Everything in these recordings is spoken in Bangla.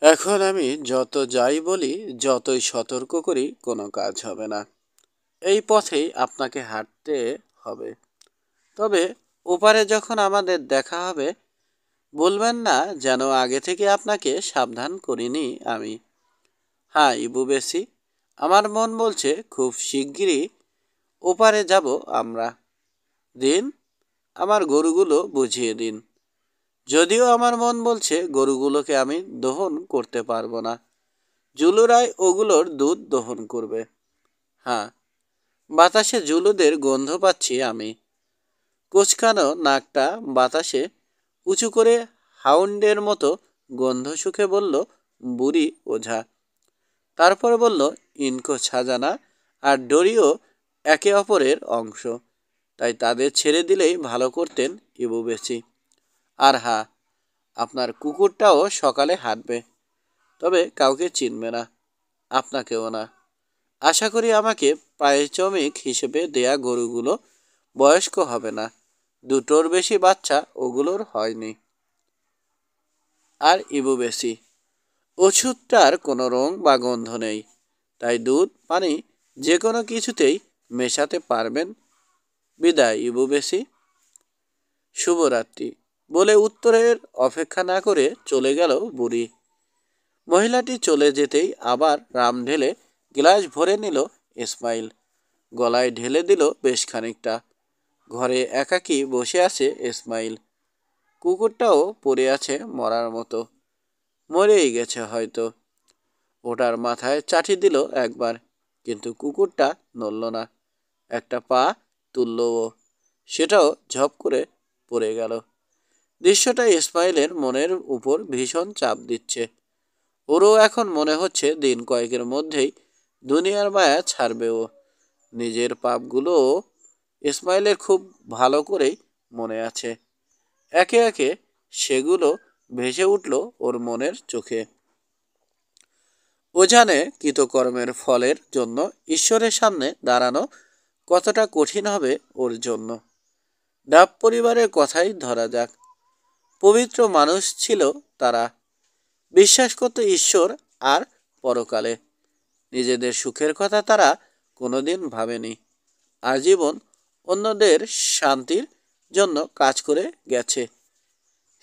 এখন আমি যত যাই বলি, যতই সতর্ক করি, কোনো কাজ হবে না। এই পথেই আপনাকে হাঁটতে হবে। তবে ওপারে যখন আমাদের দেখা হবে, বলবেন না যেন আগে থেকে আপনাকে সাবধান করিনি আমি। হ্যাঁ ইবু বেশি, আমার মন বলছে খুব শিগগিরই ওপারে যাব আমরা। দিন, আমার গরুগুলো বুঝিয়ে দিন। যদিও আমার মন বলছে গরুগুলোকে আমি দহন করতে পারবো না, জুলুরাই ওগুলোর দুধ দহন করবে। হ্যাঁ, বাতাসে জুলুদের গন্ধ পাচ্ছি আমি। কোচকানো নাকটা বাতাসে উঁচু করে হাউন্ডের মতো গন্ধ শুকে বলল বুড়ি ওঝা। তারপর বলল, ইনকো ছাজানা আর ডোরিও একে অপরের অংশ, তাই তাদের ছেড়ে দিলেই ভালো করতেন ইবু বেশি। আর হ্যাঁ, আপনার কুকুরটাও সকালে হাঁটবে, তবে কাউকে চিনবে না, আপনাকেও না। আশা করি আমাকে পারিশ্রমিক হিসেবে দেয়া গরুগুলো বয়স্ক হবে না, দুটোর বেশি বাচ্চা ওগুলোর হয়নি। আর ইবু বেশি, ওষুধটার কোনো রং বা গন্ধ নেই, তাই দুধ পানি যে কোনো কিছুতেই মেশাতে পারবেন। বিদায় ইবু বেশি। শুভরাত্রি বলে উত্তরের অপেক্ষা না করে চলে গেল বুড়ি। মহিলাটি চলে যেতেই আবার রাম ঢেলে গ্লাস ভরে নিল ইসমাইল, গলায় ঢেলে দিল বেশ খানিকটা। ঘরে একাকী বসে আছে ইসমাইল। কুকুরটাও পড়ে আছে মরার মতো, মরেই গেছে হয়তো। ওটার মাথায় চাটি দিল একবার, কিন্তু কুকুরটা নড়ল না, একটা পা তুলল ও, সেটাও ঝপ করে পড়ে গেল। দৃশ্যটা ইসমাইলের মনের উপর ভীষণ চাপ দিচ্ছে। ওরও এখন মনে হচ্ছে দিন কয়েকের মধ্যেই দুনিয়ার মায়া ছাড়বে ও। নিজের পাপগুলো ইসমাইলের খুব ভালো করেই মনে আছে। একে একে সেগুলো ভেসে উঠল ওর মনের চোখে। ও জানে কৃতকর্মের ফলের জন্য ঈশ্বরের সামনে দাঁড়ানো কতটা কঠিন হবে ওর জন্য। ডাব পরিবারের কথাই ধরা যাক। পবিত্র মানুষ ছিল তারা, বিশ্বাস করত ঈশ্বর আর পরকালে। নিজেদের সুখের কথা তারা কোনোদিন ভাবেনি। আজীবন অন্যদের শান্তির জন্য কাজ করে গেছে।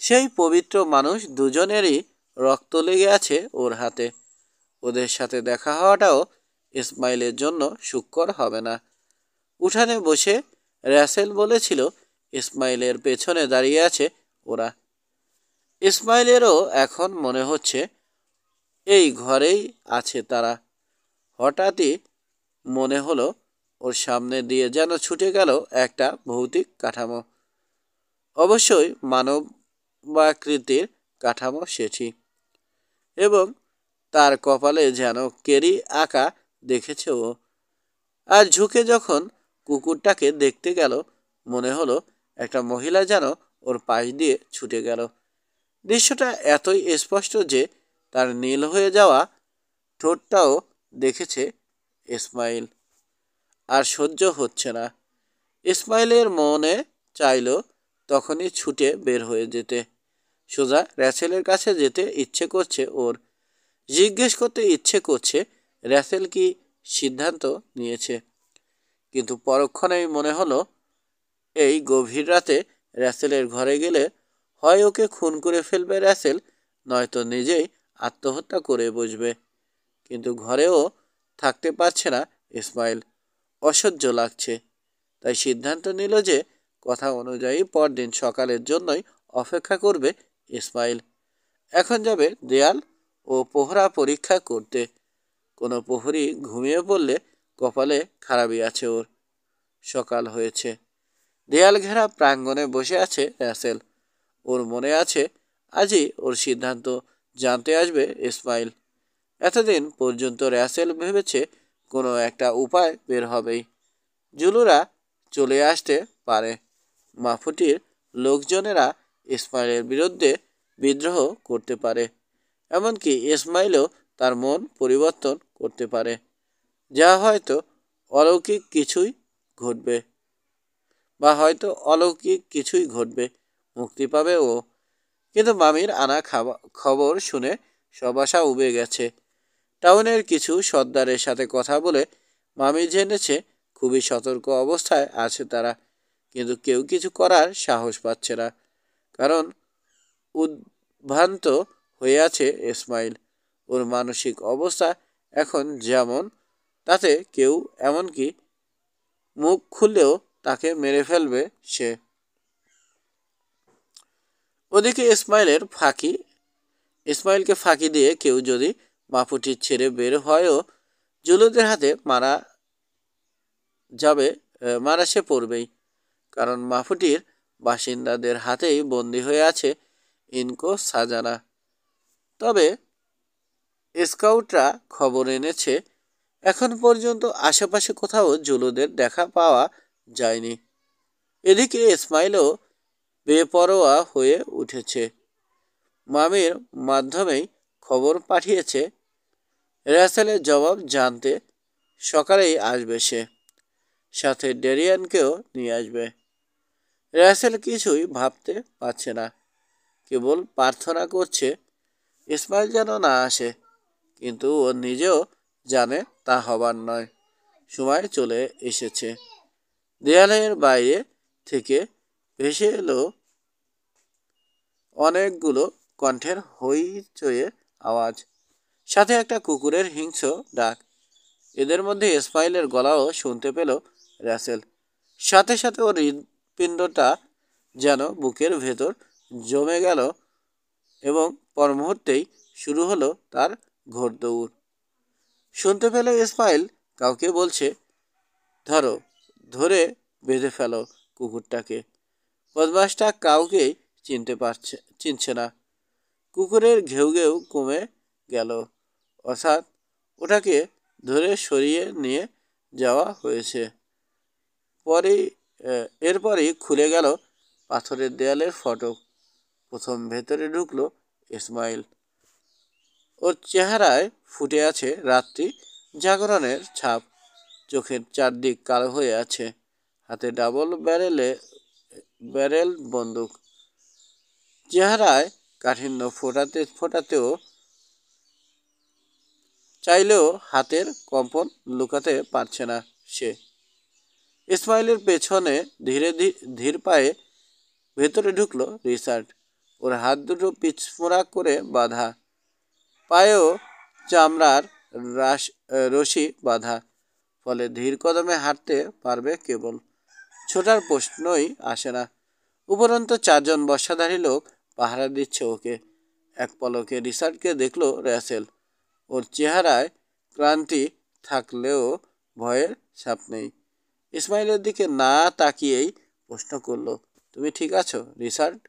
সেই পবিত্র মানুষ দুজনেরই রক্ত লেগে আছে ওর হাতে। ওদের সাথে দেখা হওয়াটাও ইসমাইলের জন্য সুখকর হবে না। উঠানে বসে র্যাসেল বলেছিল ইসমাইলের পেছনে দাঁড়িয়ে আছে ওরা। ইসমাইলেরও এখন মনে হচ্ছে এই ঘরেই আছে তারা। হঠাৎই মনে হলো ওর সামনে দিয়ে যেন ছুটে গেল একটা ভৌতিক কাঠামো। অবশ্যই মানবাকৃতির কাঠামো সেটি, এবং তার কপালে যেন কেরি আঁকা দেখেছে ও। আর ঝুঁকে যখন কুকুরটাকে দেখতে গেল, মনে হলো একটা মহিলা যেন ওর পাশ দিয়ে ছুটে গেল। দৃশ্যটা এতই স্পষ্ট যে তার নীল হয়ে যাওয়া ঠোঁটটাও দেখেছে ইসমাইল। আর সহ্য হচ্ছে না। ইসমাইলের মনে চাইল তখনই ছুটে বের হয়ে যেতে, সোজা র্যাসেলের কাছে যেতে ইচ্ছে করছে ওর। জিজ্ঞেস করতে ইচ্ছে করছে র্যাসেল কি সিদ্ধান্ত নিয়েছে। কিন্তু পরক্ষণেই মনে হলো এই গভীর রাতে র্যাসেলের ঘরে গেলে হয় ওকে খুন করে ফেলবে র্যাসেল, নয়তো নিজেই আত্মহত্যা করে বসবে। কিন্তু ঘরেও থাকতে পারছে না ইসমাইল, অসহ্য লাগছে। তাই সিদ্ধান্ত নিল যে কথা অনুযায়ী পরদিন সকালের জন্যই অপেক্ষা করবে ইসমাইল। এখন যাবে দেয়াল ও প্রহরা পরীক্ষা করতে। কোনো প্রহরী ঘুমিয়ে পড়লে কপালে খারাপই আছে ওর। সকাল হয়েছে। দেয়াল ঘেরা প্রাঙ্গণে বসে আছে র্যাসেল। ওর মনে আছে আজই ওর সিদ্ধান্ত জানতে আসবে ইসমাইল। এতদিন পর্যন্ত র্যাসেল ভেবেছে কোনো একটা উপায় বের হবেই। জুলুরা চলে আসতে পারে, মাফুটির লোকজনেরা ইসমাইলের বিরুদ্ধে বিদ্রোহ করতে পারে, এমনকি ইসমাইলও তার মন পরিবর্তন করতে পারে, যা হয়তো অলৌকিক কিছুই ঘটবে। মুক্তি পাবে ও। কিন্তু মামির আনা খবর শুনে সব আশা উবে গেছে। টাউনের কিছু সর্দারের সাথে কথা বলে মামি জেনেছে খুবই সতর্ক অবস্থায় আছে তারা, কিন্তু কেউ কিছু করার সাহস পাচ্ছে না, কারণ উদ্ভ্রান্ত হয়ে আছে ইসমাইল। ওর মানসিক অবস্থা এখন যেমন, তাতে কেউ এমনকি মুখ খুললেও তাকে মেরে ফেলবে সে। ওদিকে ইসমাইলকে ফাঁকি দিয়ে কেউ যদি মাপুটি ছেড়ে বের হয়ও জুলুদের হাতে মারা সে পড়বেই, কারণ মাপুটির বাসিন্দাদের হাতেই বন্দী হয়ে আছে ইনকো সাজানা। তবে স্কাউটরা খবর এনেছে এখন পর্যন্ত আশেপাশে কোথাও জুলুদের দেখা পাওয়া যায়নি। এদিকে ইসমাইলও বেপরোয়া হয়ে উঠেছে। মামির মাধ্যমেই খবর পাঠিয়েছে রাসেলের জবাব জানতে সকালেই আসবে সে, সাথে ডেরিয়ানকেও নিয়ে আসবে। রাসেল কিছুই ভাবতে পারছে না, কেবল প্রার্থনা করছে ইসমাইল যেন না আসে, কিন্তু ও নিজেও জানে তা হবার নয়। সময় চলে এসেছে। দেয়ালের বাইরে থেকে ভেসে এলো অনেকগুলো কণ্ঠের হইচয়ে আওয়াজ, সাথে একটা কুকুরের হিংস্র ডাক। এদের মধ্যে ইসমাইলের গলাও শুনতে পেল রাসেল। সাথে সাথে ওর হৃৎপিণ্ডটা যেন বুকের ভেতর জমে গেল এবং পর মুহূর্তেই শুরু হলো তার ঘোড়দৌড়। শুনতে পেল ইসমাইল কাউকে বলছে, ধরে বেঁধে ফেলো কুকুরটাকে। বদমাসটা কাউকেই চিনছে না। কুকুরের ঘেউ ঘেউ কমে গেল, অর্থাৎ ওটাকে ধরে সরিয়ে নিয়ে যাওয়া হয়েছে। এরপরই খুলে গেল পাথরের দেয়ালের ফটক। প্রথম ভেতরে ঢুকলো ইসমাইল। ওর চেহারায় ফুটে আছে রাত্রি জাগরণের ছাপ। চোখের চারদিক কালো হয়ে আছে। হাতে ডাবল ব্যারেল বন্দুক। চেহারায় কাঠিন্য ফোটাতেও চাইলেও হাতের কম্পন লুকাতে পারছে না সে। ইসমাইলের পেছনে ধীর পায়ে ভেতরে ঢুকলো রিচার্ড। ওর হাত দুটো পিছমোড়া করে বাঁধা, পায়েও চামড়ার রশি বাঁধা, ফলে ধীর কদমে হাঁটতে পারবে কেবল, ছোটার প্রশ্নই আসে না। উপরন্ত 4 জন বর্ষাধারী লোক পাহারা দিচ্ছে ওকে। এক পলকে রিচার্ডকে দেখলো রাসেল। ওর চেহারায় ক্লান্তি থাকলেও ভয়ের ছাপ নেই। ইসমাইলের দিকে না তাকিয়েই প্রশ্ন করলো, তুমি ঠিক আছো রিচার্ড?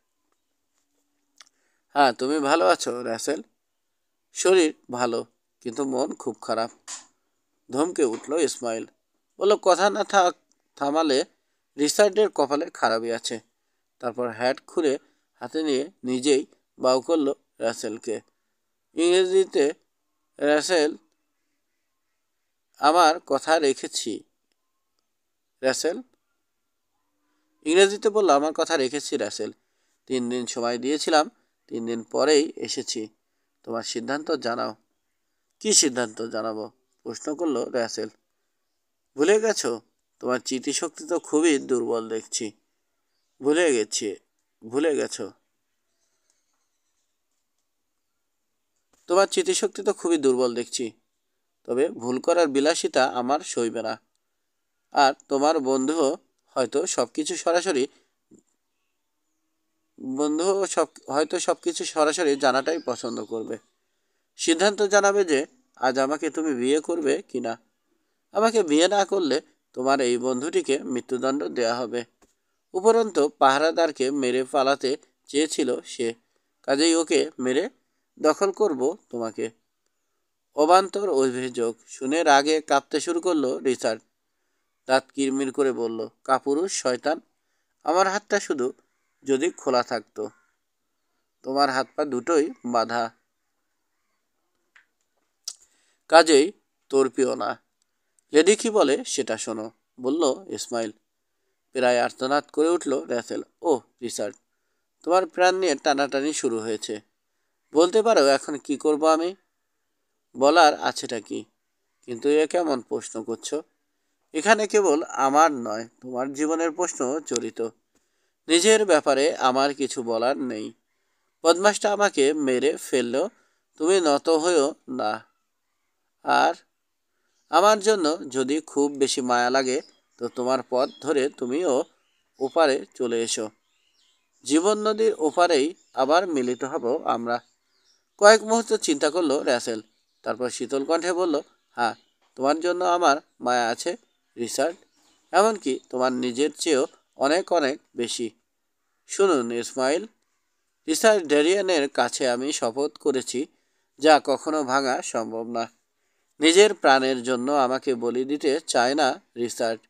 হ্যাঁ, তুমি ভালো আছো রাসেল? শরীর ভালো, কিন্তু মন খুব খারাপ। ধমকে উঠল ইসমাইল। বলল, কথা না থামালে রিচার্ডের কপালে খারাপই আছে। তারপর হ্যাট খুলে হাতে নিয়ে নিজেই বাউ করল রাসেলকে। ইংরেজিতে, রাসেল, আমার কথা রেখেছি। রাসেল ইংরেজিতে বলল, আমার কথা রেখেছি রাসেল। 3 দিন সময় দিয়েছিলাম, 3 দিন পরেই এসেছি। তোমার সিদ্ধান্ত জানাও। কি সিদ্ধান্ত জানাবো? প্রশ্ন করল রাসেল। ভুলে গেছো? তোমার স্মৃতিশক্তি তো খুবই দুর্বল দেখছি। ভুলে গেছো? তোমার স্মৃতিশক্তি তো খুবই দুর্বল দেখছি। তবে ভুল করার বিলাসিতা আমার সইবে না। আর তোমার বন্ধুও হয়তো সবকিছু সরাসরি জানাটাই পছন্দ করবে। সিদ্ধান্ত জানাবে যে আজ আমাকে তুমি বিয়ে করবে কিনা। আমাকে বিয়ে না করলে তোমার এই বন্ধুটিকে মৃত্যুদণ্ড দেয়া হবে। উপরন্তু পাহারাদারকে মেরে পালাতে চেয়েছিল সে, কাজেই ওকে মেরে দখল করব তোমাকে। অবান্তর অভিযোগ শুনে রাগে কাঁপতে শুরু করলো রিচার্ড। দাঁত কিরমির করে বলল, কাপুরুষ শয়তান, আমার হাতটা শুধু যদি খোলা থাকতো। তোমার হাত পা দুটোই বাঁধা, কাজেই তর্পিও না। লেডি কি বলে সেটা শোনো, বলল ইসমাইল। প্রায় আর্তনাদ করে উঠল রাসেল। ও রিচার্ড, তোমার প্রাণ নিয়ে টানাটানি শুরু হয়েছে। বলতে পারো এখন কি করব আমি? বলার আছেটা কি? কিন্তু এ কেমন প্রশ্ন করছো? এখানে কেবল আমার নয়, তোমার জীবনের প্রশ্ন জড়িত। নিজের ব্যাপারে আমার কিছু বলার নেই। বদমাসটা আমাকে মেরে ফেললেও তুমি নত হয়েও না। আর আমার জন্য যদি খুব বেশি মায়া লাগে, তো তোমার পথ ধরে তুমিও ওপারে চলে এসো। জীবন নদীর ওপারেই আবার মিলিত হব আমরা। কয়েক মুহূর্ত চিন্তা করলো র্যাসেল, তারপর শীতল কণ্ঠে বলল, হ্যাঁ, তোমার জন্য আমার মায়া আছে, রিচার্ড। এমনকি তোমার নিজের চেয়েও অনেক অনেক বেশি। শুনুন ইসমাইল, রিচার্ড ড্যারিয়ানের কাছে আমি শপথ করেছি, যা কখনো ভাঙা সম্ভব না। নিজের প্রাণের জন্য আমাকে বলি দিতে চায় না রিচার্ড,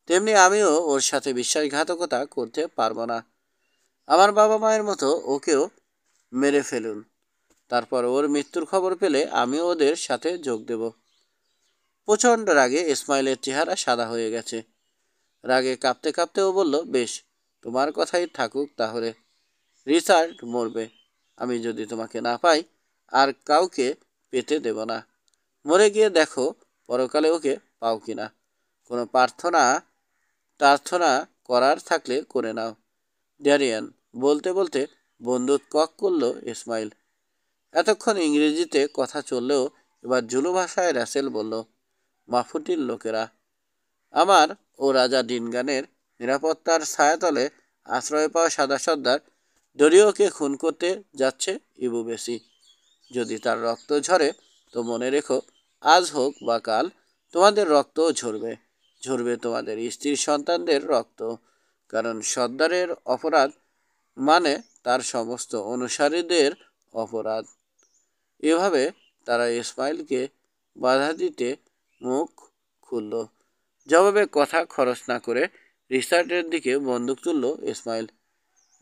তেমনি আমিও ওর সাথে বিশ্বাসঘাতকতা করতে পারবো না। আমার বাবা মায়ের মতো ওকেও মেরে ফেলুন, তারপর ওর মৃত্যুর খবর পেলে আমিও ওদের সাথে যোগ দেব। প্রচণ্ড রাগে ইসমাইলের চেহারা সাদা হয়ে গেছে। রাগে কাঁপতে কাঁপতে ও বলল, বেশ, তোমার কথাই থাকুক তাহলে। রিচার্ড মরবে, আমি যদি তোমাকে না পাই আর কাউকে পেতে দেব না। মরে গিয়ে দেখো পরকালে ওকে পাও কিনা। কোনো প্রার্থনা করার থাকলে করে নাও। ড্যারিয়ান, বলতে বলতে বন্দুক কক করল ইসমাইল। এতক্ষণ ইংরেজিতে কথা চললেও এবার জুলু ভাষায় র্যাসেল বলল, মাফুটির লোকেরা আমার ও রাজা ডিনগানের নিরাপত্তার ছায়াতলে আশ্রয় পাওয়া সাদা সর্দার ডরিওকে খুন করতে যাচ্ছে ইবু বেশি। যদি তার রক্ত ঝরে, তো মনে রেখো, আজ হোক বা কাল তোমাদের রক্তও ঝরবে, ঝরবে তোমাদের স্ত্রীর সন্তানদের রক্ত। কারণ সর্দারের অপরাধ মানে তার সমস্ত অনুসারীদের অপরাধ। এভাবে তারা ইসমাইলকে বাধা দিতে মুখ খুলল। জবাবে কথা খরচ না করে রিচার্ডের দিকে বন্দুক তুলল ইসমাইল।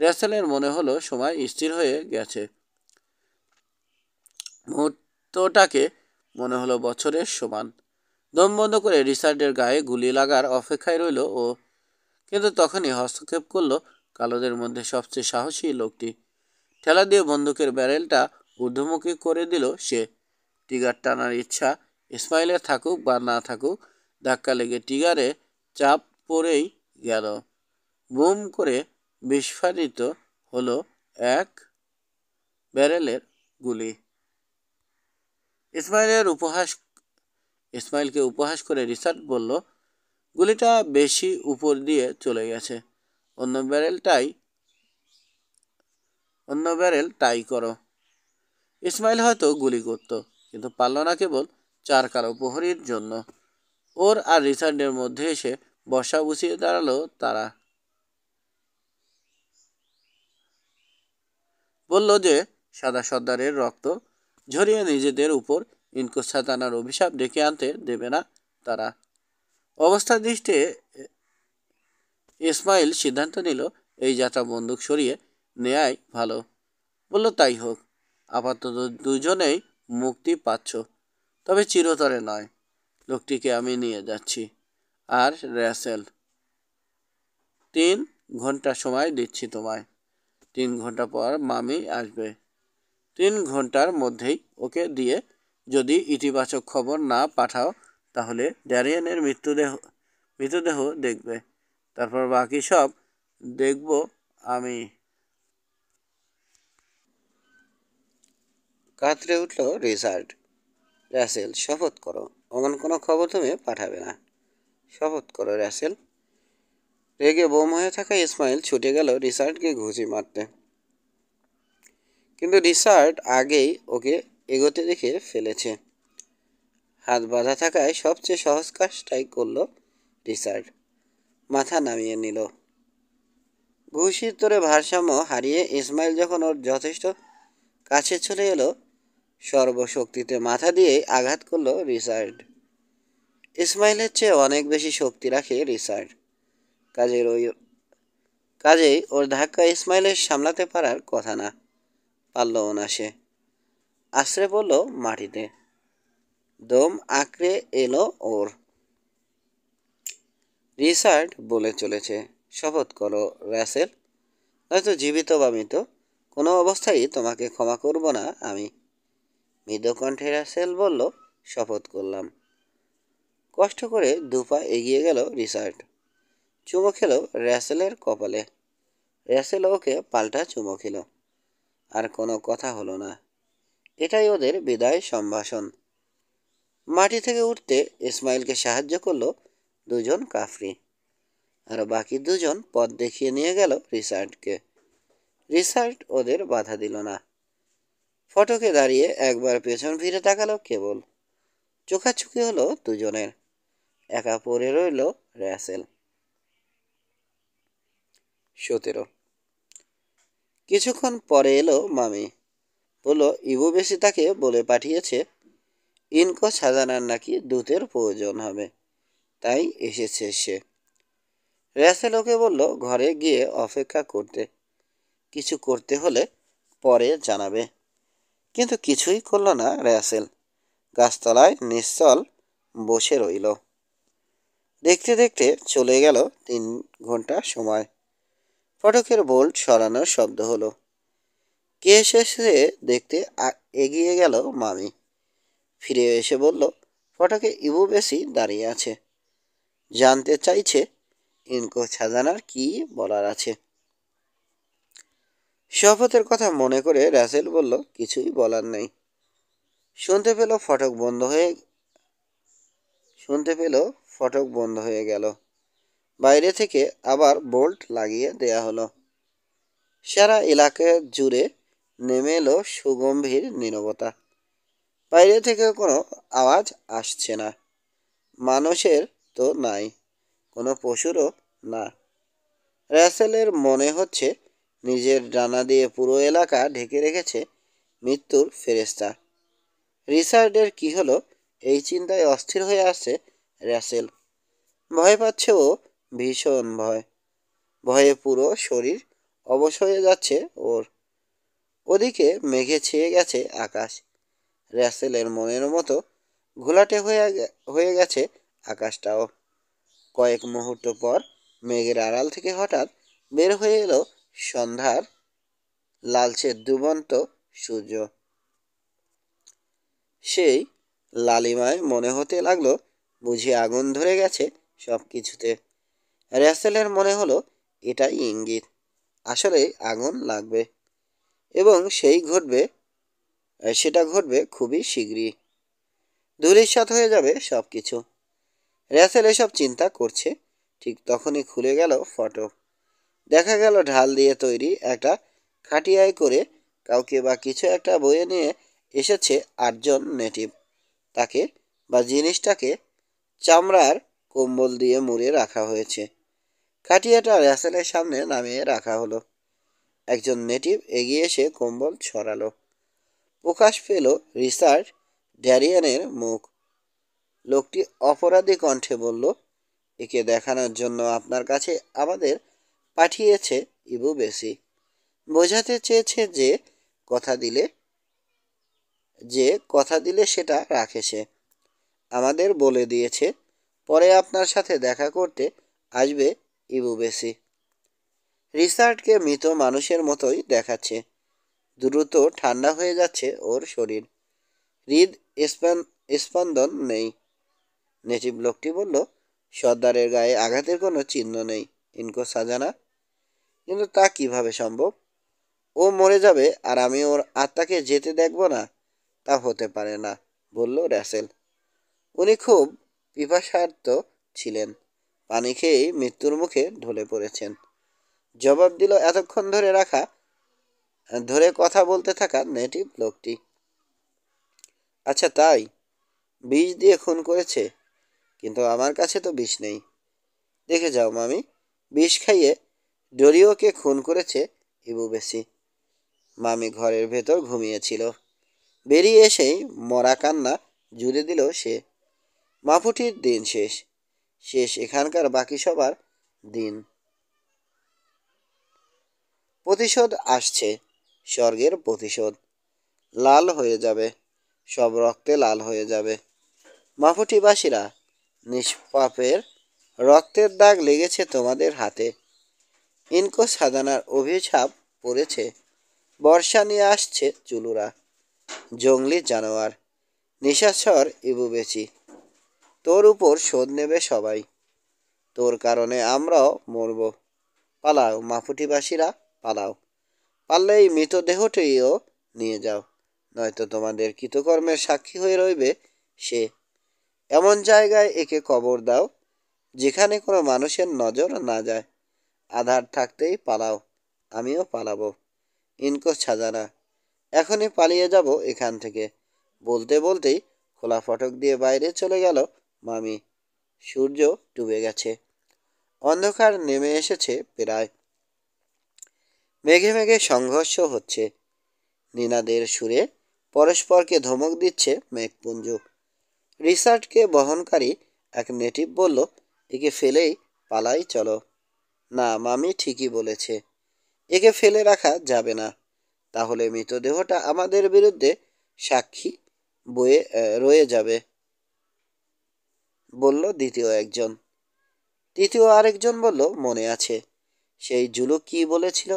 র্যাসেলের মনে হলো সময় স্থির হয়ে গেছে। মুহূর্তটাকে মনে হলো বছরের সমান। দম বন্ধ করে রিচার্ডের গায়ে গুলি লাগার অপেক্ষায় রইল ও। কিন্তু তখনই হস্তক্ষেপ করলো কালোদের মধ্যে সবচেয়ে সাহসী লোকটি। ঠেলা দিয়ে বন্দুকের ব্যারেলটা ঊর্ধ্বমুখী করে দিল সে। ট্রিগার টানার ইচ্ছা ইসমাইলের থাকুক বা না থাকুক, ধাক্কা লেগে ট্রিগারে চাপ পড়েই গেল। বুম করে বিস্ফোরিত হলো এক ব্যারেলের গুলি। ইসমাইলকে উপহাস করে রিচার্ড বলল, গুলিটা বেশি উপর দিয়ে চলে গেছে, অন্য ব্যারেল টাই করো। ইসমাইল হয়তো গুলি করত, কিন্তু পারল না কেবল 4 কালো প্রহরীর জন্য। ওর আর রিচার্ডের মধ্যে এসে বর্ষা বুঝিয়ে দাঁড়ালো তারা। বলল যে সাদা সর্দারের রক্ত ঝরিয়ে নিজেদের উপর ইনকোসাতানার অভিশাপ ডেকে আনতে দেবে না তারা। অবস্থা দৃষ্টে ইসমাইল সিদ্ধান্ত নিল, এই যাত্রা বন্দুক সরিয়ে নেয়াই ভালো। বলল, তাই হোক, আপাতত দুজনেই মুক্তি পাচ্ছ, তবে চিরতরে নয়। লোকটিকে আমি নিয়ে যাচ্ছি। আর র্যাসেল, 3 ঘন্টা সময় দিচ্ছি তোমায়। 3 ঘন্টা পর মামি আসবে। 3 ঘন্টার মধ্যেই ওকে দিয়ে যদি ইতিবাচক খবর না পাঠাও, তাহলে ড্যারিয়ানের মৃতদেহ দেখবে। তারপর বাকি সব দেখব আমি। কাতরে উঠল রিচার্ড। র্যাসেল, শপথ করো, অমন কোনো খবর তুমি পাঠাবে না। শপথ করো র্যাসেল। রেগে বোম হয়ে থাকা ইসমাইল ছুটে গেল রিচার্ডকে ঘুষি মারতে। কিন্তু রিচার্ড আগেই ওকে এগোতে দেখে ফেলেছে। হাত বাঁধা থাকায় সবচেয়ে সহজ কাজটাই করল রিচার্ড। মাথা নামিয়ে নিল। ঘুষির তোরে ভারসাম্য হারিয়ে ইসমাইল যখন ওর যথেষ্ট কাছে চলে এলো, সর্বশক্তিতে মাথা দিয়ে আঘাত করল রিচার্ড। ইসমাইলের চেয়ে অনেক বেশি শক্তি রাখে রিচার্ড। কাজেই ওর ধাক্কা ইসমাইলের সামলাতে পারার কথা না। পারলও না সে। আছড়ে পড়ল মাটিতে। দম আঁকড়ে এলো ওর। রিচার্ড বলে চলেছে, শপথ করো র্যাসেল, নয়তো জীবিত বা মৃত কোনো অবস্থায় তোমাকে ক্ষমা করব না আমি। মৃদু কণ্ঠে রাসেল বলল, শপথ করলাম। কষ্ট করে দুপা এগিয়ে গেল রিচার্ড। চুমো খেলো র্যাসেলের কপালে। র্যাসেল ওকে পাল্টা চুমো খেলো। আর কোনো কথা হলো না। এটাই ওদের বিদায় সম্ভাষণ। মাটি থেকে উঠতে ইসমাইলকে সাহায্য করলো দুজন কাফরি। আর বাকি দুজন পথ দেখিয়ে নিয়ে গেল রিচার্ডকে। রিচার্ড ওদের বাধা দিল না। ফটকে দাঁড়িয়ে একবার পেছন ফিরে তাকালো কেবল। চোখাচোখি হলো দুজনের। একা পড়ে রইল র্যাসেল। 17। কিছুক্ষণ পরে এলো মামি। বলল ইবু বেশি তাকে বলে পাঠিয়েছে ইনকো সাজানার নাকি দূতের প্রয়োজন হবে, তাই এসেছে সে। র্যাসেল ওকে বলল ঘরে গিয়ে অপেক্ষা করতে, কিছু করতে হলে পরে জানাবে। কিন্তু কিছুই করল না র্যাসেল। গাছতলায় নিশ্চল বসে রইল। দেখতে দেখতে চলে গেল 3 ঘন্টা সময়। ফটকের বোল্ট সরানোর শব্দ হলো। কে এসেছে দেখতে এগিয়ে গেল মামি। ফিরে এসে বলল ফটকে ইবু বেশি দাঁড়িয়ে আছে। জানতে চাইছে ইনকো সাজানার কি বলার আছে। শপথের কথা মনে করে রাসেল বলল কিছুই বলার নেই। শুনতে পেল ফটক বন্ধ হয়ে গেল। বাইরে থেকে আবার বোল্ট লাগিয়ে দেয়া হলো। সারা এলাকা জুড়ে নেমে এলো সুগম্ভীর নীরবতা। বাইরে থেকে কোনো আওয়াজ আসছে না। মানুষের তো নাই, কোনো পশুরও না। রাসেলের মনে হচ্ছে নিজের ডানা দিয়ে পুরো এলাকা ঢেকে রেখেছে মৃত্যুর ফেরেস্তা। রিচার্ডের কি হলো এই চিন্তায় অস্থির হয়ে আসছে রাসেল। ভয় পাচ্ছে ও, ভীষণ ভয়। ভয়ে পুরো শরীর অবশ হয়ে যাচ্ছে ওর। ওদিকে মেঘে ছেয়ে গেছে আকাশ। রাসেলের মনের মতো ঘোলাটে হয়ে গেছে আকাশটাও। কয়েক মুহূর্ত পর মেঘের আড়াল থেকে হঠাৎ বের হয়ে এলো সন্ধ্যার লালচে ডুবন্ত সূর্য। সেই লালিমায় মনে হতে লাগলো বুঝি আগুন ধরে গেছে সব কিছুতে। রাসেলের মনে হলো এটাই ইঙ্গিত, আসলে আগুন লাগবে এবং সেটা ঘটবে খুবই শীঘ্রই। ধূলিসাৎ হয়ে যাবে সব কিছু। রাসেল এসব চিন্তা করছে, ঠিক তখনই খুলে গেল ফটক। দেখা গেল ঢাল দিয়ে তৈরি একটা খাটিয়ায় করে কাউকে বা কিছু একটা বয়ে নিয়ে এসেছে 8জন নেটিভ। তাকে বা জিনিসটাকে চামড়ার কম্বল দিয়ে মুড়ে রাখা হয়েছে। খাটিয়াটা রাসেলের সামনে নামিয়ে রাখা হলো। একজন নেটিভ এগিয়ে এসে কম্বল ছড়ালো। প্রকাশ পেল রিচার্ড ড্যারিয়ানের মুখ। লোকটি অপরাধী কণ্ঠে বলল, একে দেখানোর জন্য আপনার কাছে আমাদের পাঠিয়েছে ইবু বেশি। বোঝাতে চেয়েছে কথা দিলে কথা দিলে সেটা রাখে সে। আমাদের বলে দিয়েছে পরে আপনার সাথে দেখা করতে আসবে ইবু বেশি। রিচার্ডকে মৃত মানুষের মতোই দেখাচ্ছে। দ্রুত ঠান্ডা হয়ে যাচ্ছে ওর শরীর। স্পন্দন নেই। নেটিভ লোকটি বলল, সর্দারের গায়ে আঘাতের কোনো চিহ্ন নেই ইনকো সাজানা। কিন্তু তা কিভাবে সম্ভব? ও মরে যাবে আর আমি ওর আত্মাকে যেতে দেখব না, তা হতে পারে না, বলল রাসেল। উনি খুব পিপাসার্ত ছিলেন। পানি খেয়েই মৃত্যুর মুখে ঢলে পড়েছেন। জবাব দিল এতক্ষণ ধরে কথা বলতে থাকা নেটিভ লোকটি। আচ্ছা তাই? বিষ দিয়ে খুন করেছে? কিন্তু আমার কাছে তো বিষ নেই। দেখে যাও মামি, বিষ খাইয়ে ডরিওকে খুন করেছে ইবু বেশি। মামি ঘরের ভেতর ঘুমিয়েছিল। বেরিয়ে এসেই মরা কান্না জুড়ে দিল সে। মাফুটির দিন শেষ এখানকার বাকি সবার দিন। প্রতিশোধ আসছে, স্বর্গের প্রতিশোধ। লাল হয়ে যাবে, সব রক্তে লাল হয়ে যাবে। মাফুটিবাসীরা, নিষ্পাপের রক্তের দাগ লেগেছে তোমাদের হাতে। ইনকো সাজানার অভিশাপ পড়েছে বর্ষা নিয়ে আসছে চুলুরা, জঙ্গলি জানোয়ার, নিশাচর ইবু বেচি। তোর উপর শোধ নেবে সবাই, তোর কারণে আমরাও মরব। পালাও মাফুটিবাসীরা, পালাও। পারলে এই মৃতদেহটিও নিয়ে যাও, নয়তো তোমাদের কৃতকর্মের সাক্ষী হয়ে রইবে সে। এমন জায়গায় একে কবর দাও যেখানে কোনো মানুষের নজর না যায়। আধার থাকতেই পালাও, আমিও পালাবো। ইনকো সাজানা, এখনই পালিয়ে যাব এখান থেকে। বলতে বলতেই খোলা ফটক দিয়ে বাইরে চলে গেল মামি। সূর্য ডুবে গেছে, অন্ধকার নেমে এসেছে প্রায়। মেঘে মেঘে সংঘর্ষ হচ্ছে, নিনাদের সুরে পরস্পরকে ধমক দিচ্ছে মেঘপুঞ্জ। রিসার্টকে বহনকারী এক নেটিভ বলল, একে ফেলেই পালাই চলো। না, মামি ঠিকই বলেছে, একে ফেলে রাখা যাবে না, তাহলে মৃতদেহটা আমাদের বিরুদ্ধে সাক্ষী বয়ে রয়ে যাবে, বলল দ্বিতীয় একজন। তৃতীয় আরেকজন বলল, মনে আছে সেই জুলুক কি বলেছিল?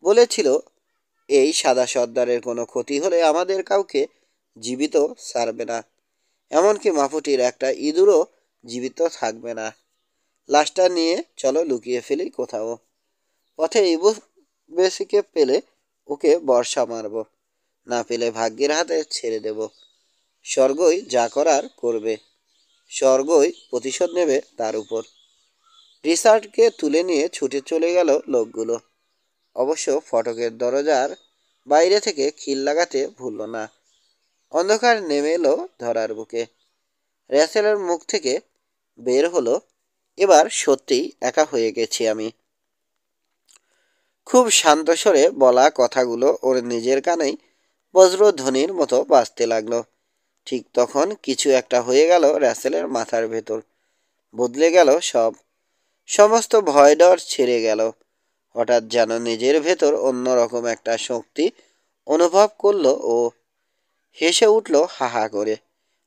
বলেছিল এই সাদা সর্দারের কোনো ক্ষতি হলে আমাদের কাউকে জীবিত ছাড়বে না, এমনকি মাফুটির একটা ইঁদুরও জীবিত থাকবে না। লাশটা নিয়ে চলো লুকিয়ে ফেলি কোথাও। পথে ইবু বেসিকে পেলে ওকে বর্ষা মারব, না পেলে ভাগ্যের হাতে ছেড়ে দেব। স্বর্গই যা করার করবে, স্বর্গই প্রতিশোধ নেবে তার উপর। রিসার্টকে তুলে নিয়ে ছুটে চলে গেল লোকগুলো। অবশ্য ফটকের দরজার বাইরে থেকে খিল লাগাতে ভুলল না। অন্ধকার নেমে এলো ধরার বুকে। র্যাসেলের মুখ থেকে বের হলো, এবার সত্যিই একা হয়ে গেছি আমি। খুব শান্ত স্বরে বলা কথাগুলো ওর নিজের কানেই বজ্রধ্বনির মতো বাজতে লাগলো। ঠিক তখন কিছু একটা হয়ে গেল র্যাসেলের মাথার ভেতর। বদলে গেল সব, সমস্ত ভয় ডর ছেড়ে গেল। হঠাৎ যেন নিজের ভেতর অন্যরকম একটা শক্তি অনুভব করলো ও। হেসে উঠল হা হা করে,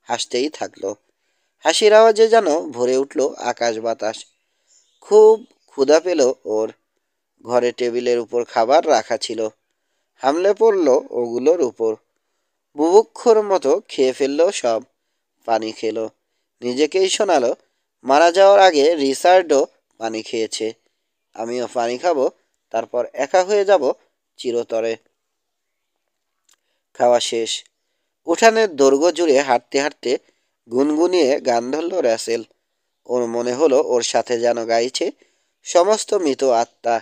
হাসতেই থাকলো। হাসির আওয়াজে যেন ভরে উঠল আকাশ বাতাস। খুব ক্ষুধা পেল ওর। ঘরে টেবিলের উপর খাবার রাখা ছিল, হামলে পড়ল ওগুলোর উপর। বুভুক্ষুর মতো খেয়ে ফেললো সব। পানি খেলো, নিজেকেই শোনালো, মারা যাওয়ার আগে রিচার্ডও পানি খেয়েছে, আমিও পানি খাবো, তারপর একা হয়ে যাব চিরতরে। খাওয়া শেষ। উঠানের দৈর্ঘ্য জুড়ে হাঁটতে হাঁটতে গুনগুনিয়ে গান ধরল র্যাসেল। ওর মনে হলো ওর সাথে যেন গাইছে সমস্ত মৃত আত্মা,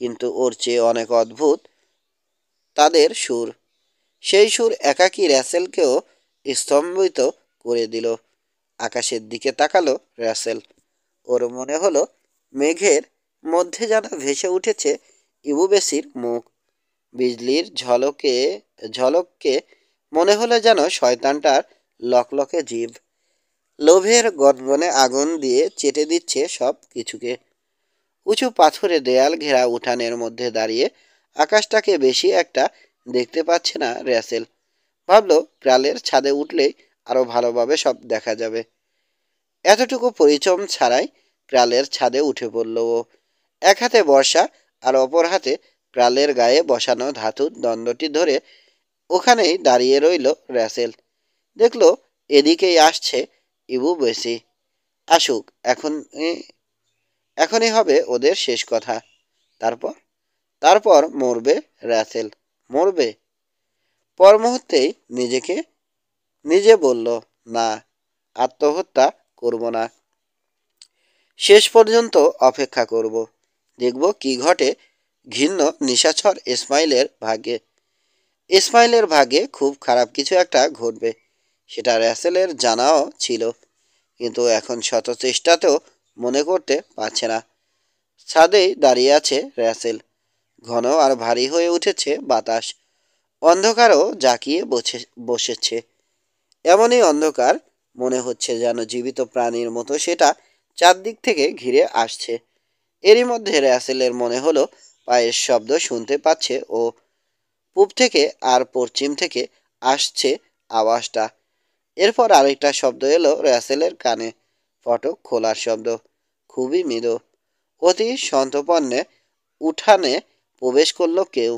কিন্তু ওর চেয়ে অনেক অদ্ভুত তাদের সুর। সেই সুর একাকী র্যাসেলকেও স্তম্ভিত করে দিল। আকাশের দিকে তাকালো র্যাসেল। ওর মনে হলো মেঘের মধ্যে যেন ভেসে উঠেছে ইবুবেসির মুখ। বিজলির ঝলককে মনে হলো যেন শয়তানটার লকলকে জিভ লোভের গনগনে আগুন দিয়ে চেটে দিচ্ছে সব কিছুকে। উঁচু পাথুরে দেয়াল ঘেরা উঠানের মধ্যে দাঁড়িয়ে আকাশটাকে বেশি একটা দেখতে পাচ্ছে না র্যাসেল। ভাবলো প্রালের ছাদে উঠলেই আরো ভালোভাবে সব দেখা যাবে। এতটুকু পরিচম ছাড়াই প্রালের ছাদে উঠে পড়ল ও। এক হাতে বর্ষা আর অপর হাতে প্রালের গায়ে বসানো ধাতুর দণ্ডটি ধরে ওখানেই দাঁড়িয়ে রইল র্যাসেল। দেখলো এদিকেই আসছে ইবু বেশি। আসুক, এখনই হবে ওদের শেষ কথা। তারপর তারপর মরবে র্যাসেল, মরবে। পর মুহূর্তেই নিজেকে নিজে বলল, না, আত্মহত্যা করব না, শেষ পর্যন্ত অপেক্ষা করব, দেখব কি ঘটে ঘৃণ্য নিশাচর ইসমাইলের ভাগ্যে। ইসমাইলের ভাগ্যে খুব খারাপ কিছু একটা ঘটবে, সেটা র্যাসেলের জানাও ছিল, কিন্তু এখন শত চেষ্টাতেও মনে করতে পারছে না। ছাদেই দাঁড়িয়ে আছে র্যাসেল। ঘন আর ভারী হয়ে উঠেছে বাতাস, অন্ধকারও জাঁকিয়ে বসেছে। এমনই অন্ধকার, মনে হচ্ছে যেন জীবিত প্রাণীর মতো সেটা চারদিক থেকে ঘিরে আসছে। এরই মধ্যে র্যাসেলের মনে হলো পায়ের শব্দ শুনতে পাচ্ছে ও। পূব থেকে আর পশ্চিম থেকে আসছে আওয়াজটা। এরপর আরেকটা শব্দ এলো র্যাসেলের কানে, ফটক খোলার শব্দ, খুবই মৃদু। অতি সন্তর্পণে উঠানে প্রবেশ করলো কেউ।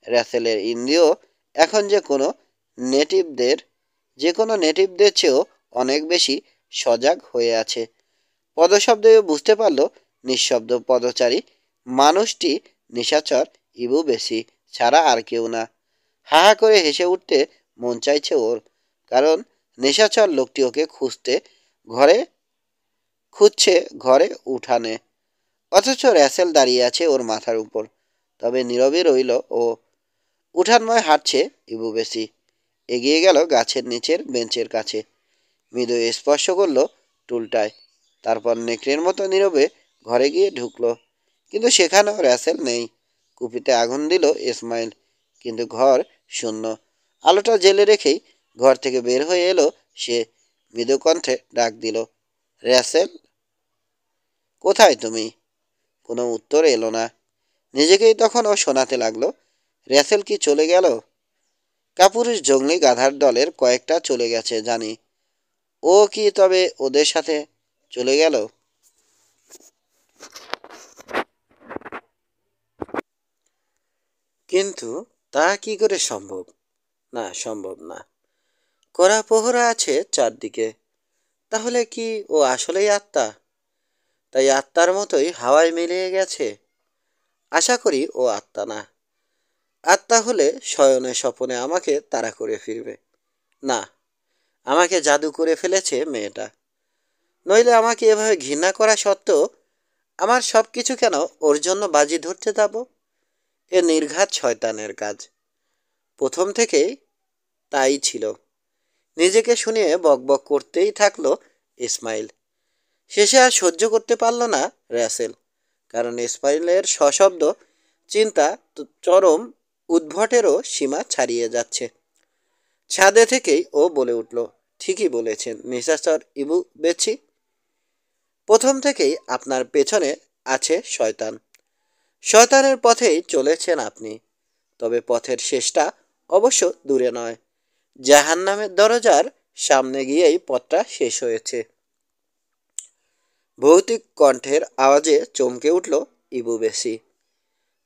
র্যাসেলের ইন্দ্রিয় এখন যে কোনো নেটিভদের চেয়েও অনেক বেশি সজাগ হয়ে আছে। পদশব্দে বুঝতে পারল নিঃশব্দ পদচারী মানুষটি নিশাচর ইবু বেশি ছাড়া আর কেউ না। হা হা করে হেসে উঠতে মন চাইছে ওর, কারণ নিশাচর লোকটি ওকে ঘরে খুঁজছে ঘরে উঠানে, অথচ র্যাসেল দাঁড়িয়ে আছে ওর মাথার উপর। তবে নীরবে রইল ও। উঠানময় হাঁটছে ইবু বেশি, এগিয়ে গেল গাছের নিচের বেঞ্চের কাছে, মৃদু স্পর্শ করল টুলটায়, তারপর নেকড়ের মতো নীরবে ঘরে গিয়ে ঢুকলো। কিন্তু সেখানেও র্যাসেল নেই। কুপিতে আগুন দিল ইসমাইল, কিন্তু ঘর শূন্য। আলোটা জেলে রেখেই ঘর থেকে বের হয়ে এলো সে, মৃদু কণ্ঠে ডাক দিল, র্যাসেল, কোথায় তুমি? কোনো উত্তর এলো না। নিজেকেই তখন ও শোনাতে লাগলো, র্যাসেল কি চলে গেল? কাপুরুষ জঙ্গলি গাধার দলের কয়েকটা চলে গেছে জানি, ও কি তবে ওদের সাথে চলে গেল? কিন্তু তা কি করে সম্ভব? না, সম্ভব না। কড়া প্রহরা আছে চারদিকে। তাহলে কি ও আসলেই আত্মা? তাই আত্মার মতোই হাওয়ায় মিলিয়ে গেছে? আশা করি ও আত্মা না। আত্মা হলে শয়নে স্বপনে আমাকে তাড়া করে ফিরবে। না, আমাকে জাদু করে ফেলেছে মেয়েটা। নইলে আমাকে এভাবে ঘৃণা করা সত্ত্বেও আমার সব কিছু কেন ওর জন্য বাজি ধরতে যাব? এ নির্ঘাত শয়তানের কাজ। প্রথম থেকেই তাই ছিল। নিজেকে শুনিয়ে বকবক করতেই থাকলো ইসমাইল। শেষে আর সহ্য করতে পারল না র্যাসেল, কারণ ইসমাইলের সশব্দ চিন্তা চরম উদ্ভটেরও সীমা ছাড়িয়ে যাচ্ছে। ছাদে থেকেই ও বলে উঠল, ঠিকই বলেছেন নিশাচর ইবু বেছি। প্রথম থেকেই আপনার পেছনে আছে শয়তান। শয়তানের পথেই চলেছেন আপনি। তবে পথের শেষটা অবশ্য দূরে নয়। জাহান্নামের দরজার সামনে গিয়েই পথটা শেষ হয়েছে। ভৌতিক কণ্ঠের আওয়াজে চমকে উঠল ইবু বেশি।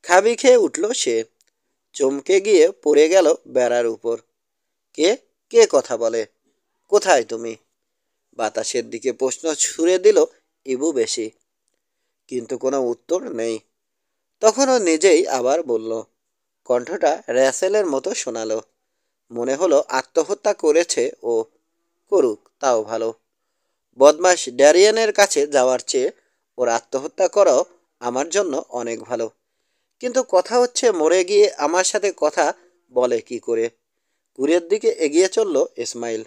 খাবি খেয়ে উঠল সে, চমকে গিয়ে পড়ে গেল বেড়ার উপর। কে কে কথা বলে? কোথায় তুমি? বাতাসের দিকে প্রশ্ন ছুঁড়ে দিল ইবু বেশি, কিন্তু কোনো উত্তর নেই। তখন ও নিজেই আবার বলল, কণ্ঠটা র্যাসেলের মতো শোনালো। মনে হলো আত্মহত্যা করেছে ও। করুক, তাও ভালো। বদমাস ড্যারিয়ানের কাছে যাওয়ার চেয়ে ওর আত্মহত্যা করাও আমার জন্য অনেক ভালো। কিন্তু কথা হচ্ছে, মরে গিয়ে আমার সাথে কথা বলে কি করে? কুড়ের দিকে এগিয়ে চলল ইসমাইল,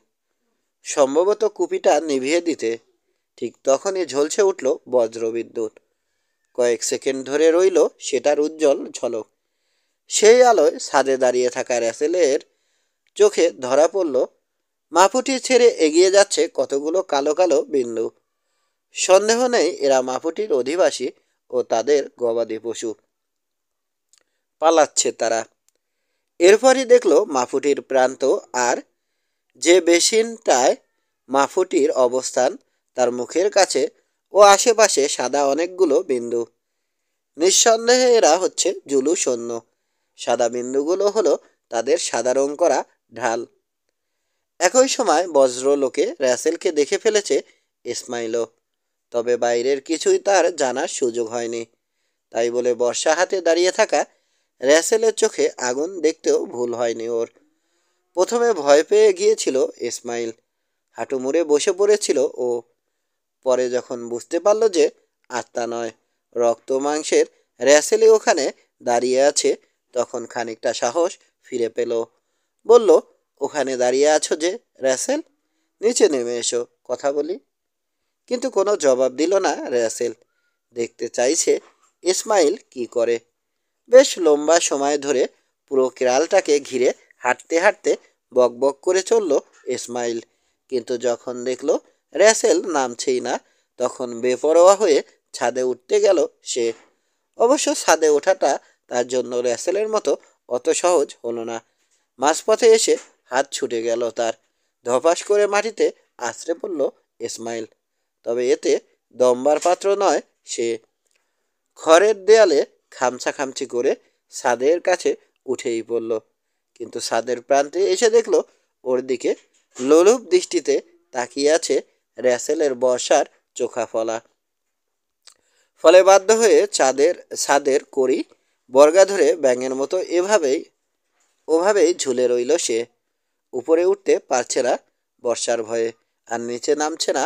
সম্ভবত কুপিটা নিভিয়ে দিতে। ঠিক তখনই ঝলসে উঠল বজ্রবিদ্যুৎ। কয়েক সেকেন্ড ধরে রইল সেটার উজ্জ্বল ঝলক। সেই আলোয় ছাদে দাঁড়িয়ে থাকা র্যাসেলের চোখে ধরা পড়ল মাপুটি ছেড়ে এগিয়ে যাচ্ছে কতগুলো কালো কালো বিন্দু। সন্দেহ নেই এরা মাপুটির অধিবাসী ও তাদের গবাদি পশু। পালাচ্ছে তারা। এরপরই দেখল মাপুটির প্রান্ত আর যে বেসিনটায় মাপুটির অবস্থান, তার মুখের কাছে ও আশেপাশে সাদা অনেকগুলো বিন্দু। নিঃসন্দেহে এরা হচ্ছে জুলু সৈন্য। সাদা বিন্দুগুলো হলো তাদের সাদা রং করা ঢাল। একই সময় বজ্রলোকে র্যাসেলকে দেখে ফেলেছে ইসমাইলও। তবে বাইরের কিছুই তার জানার সুযোগ হয়নি। তাই বলে বর্ষা হাতে দাঁড়িয়ে থাকা র্যাসেলের চোখে আগুন দেখতেও ভুল হয়নি ওর। প্রথমে ভয় পেয়ে গিয়েছিল ইসমাইল, হাঁটু মুড়ে বসে পড়েছিল ও। পরে যখন বুঝতে পারল যে আত্মা নয়, রক্ত মাংসের র্যাসেলই ওখানে দাঁড়িয়ে আছে, তখন খানিকটা সাহস ফিরে পেল। বলল, ওখানে দাঁড়িয়ে আছো যে র্যাসেল, নিচে নেমে এসো, কথা বলি। কিন্তু কোনো জবাব দিল না র্যাসেল। দেখতে চাইছে ইসমাইল কি করে। বেশ লম্বা সময় ধরে পুরো কেরালটাকে ঘিরে হাঁটতে হাঁটতে বকবক করে চলল ইসমাইল। কিন্তু যখন দেখল র্যাসেল নামছেই না, তখন বেপরোয়া হয়ে ছাদে উঠতে গেল সে। অবশ্য ছাদে ওঠাটা তার জন্য র্যাসেলের মতো অত সহজ হলো না। মাঝপথে এসে হাত ছুটে গেল তার। ধপাস করে মাটিতে আছড়ে পড়ল ইসমাইল। তবে এতে দমবার পাত্র নয় সে। খড়ের দেয়ালে খামচা খামচি করে ছাদের কাছে উঠেই পড়ল, কিন্তু ছাদের প্রান্তে এসে দেখল ওর দিকে লোলুপ দৃষ্টিতে তাকিয়ে আছে র্যাসেলের বর্ষার চোখা ফলা। ফলে বাধ্য হয়ে ছাদের কড়ি বর্গা ধরে ব্যাঙের মতো ওভাবেই ঝুলে রইল সে। উপরে উঠতে পারছে না বর্ষার ভয়ে, আর নিচে নামছে না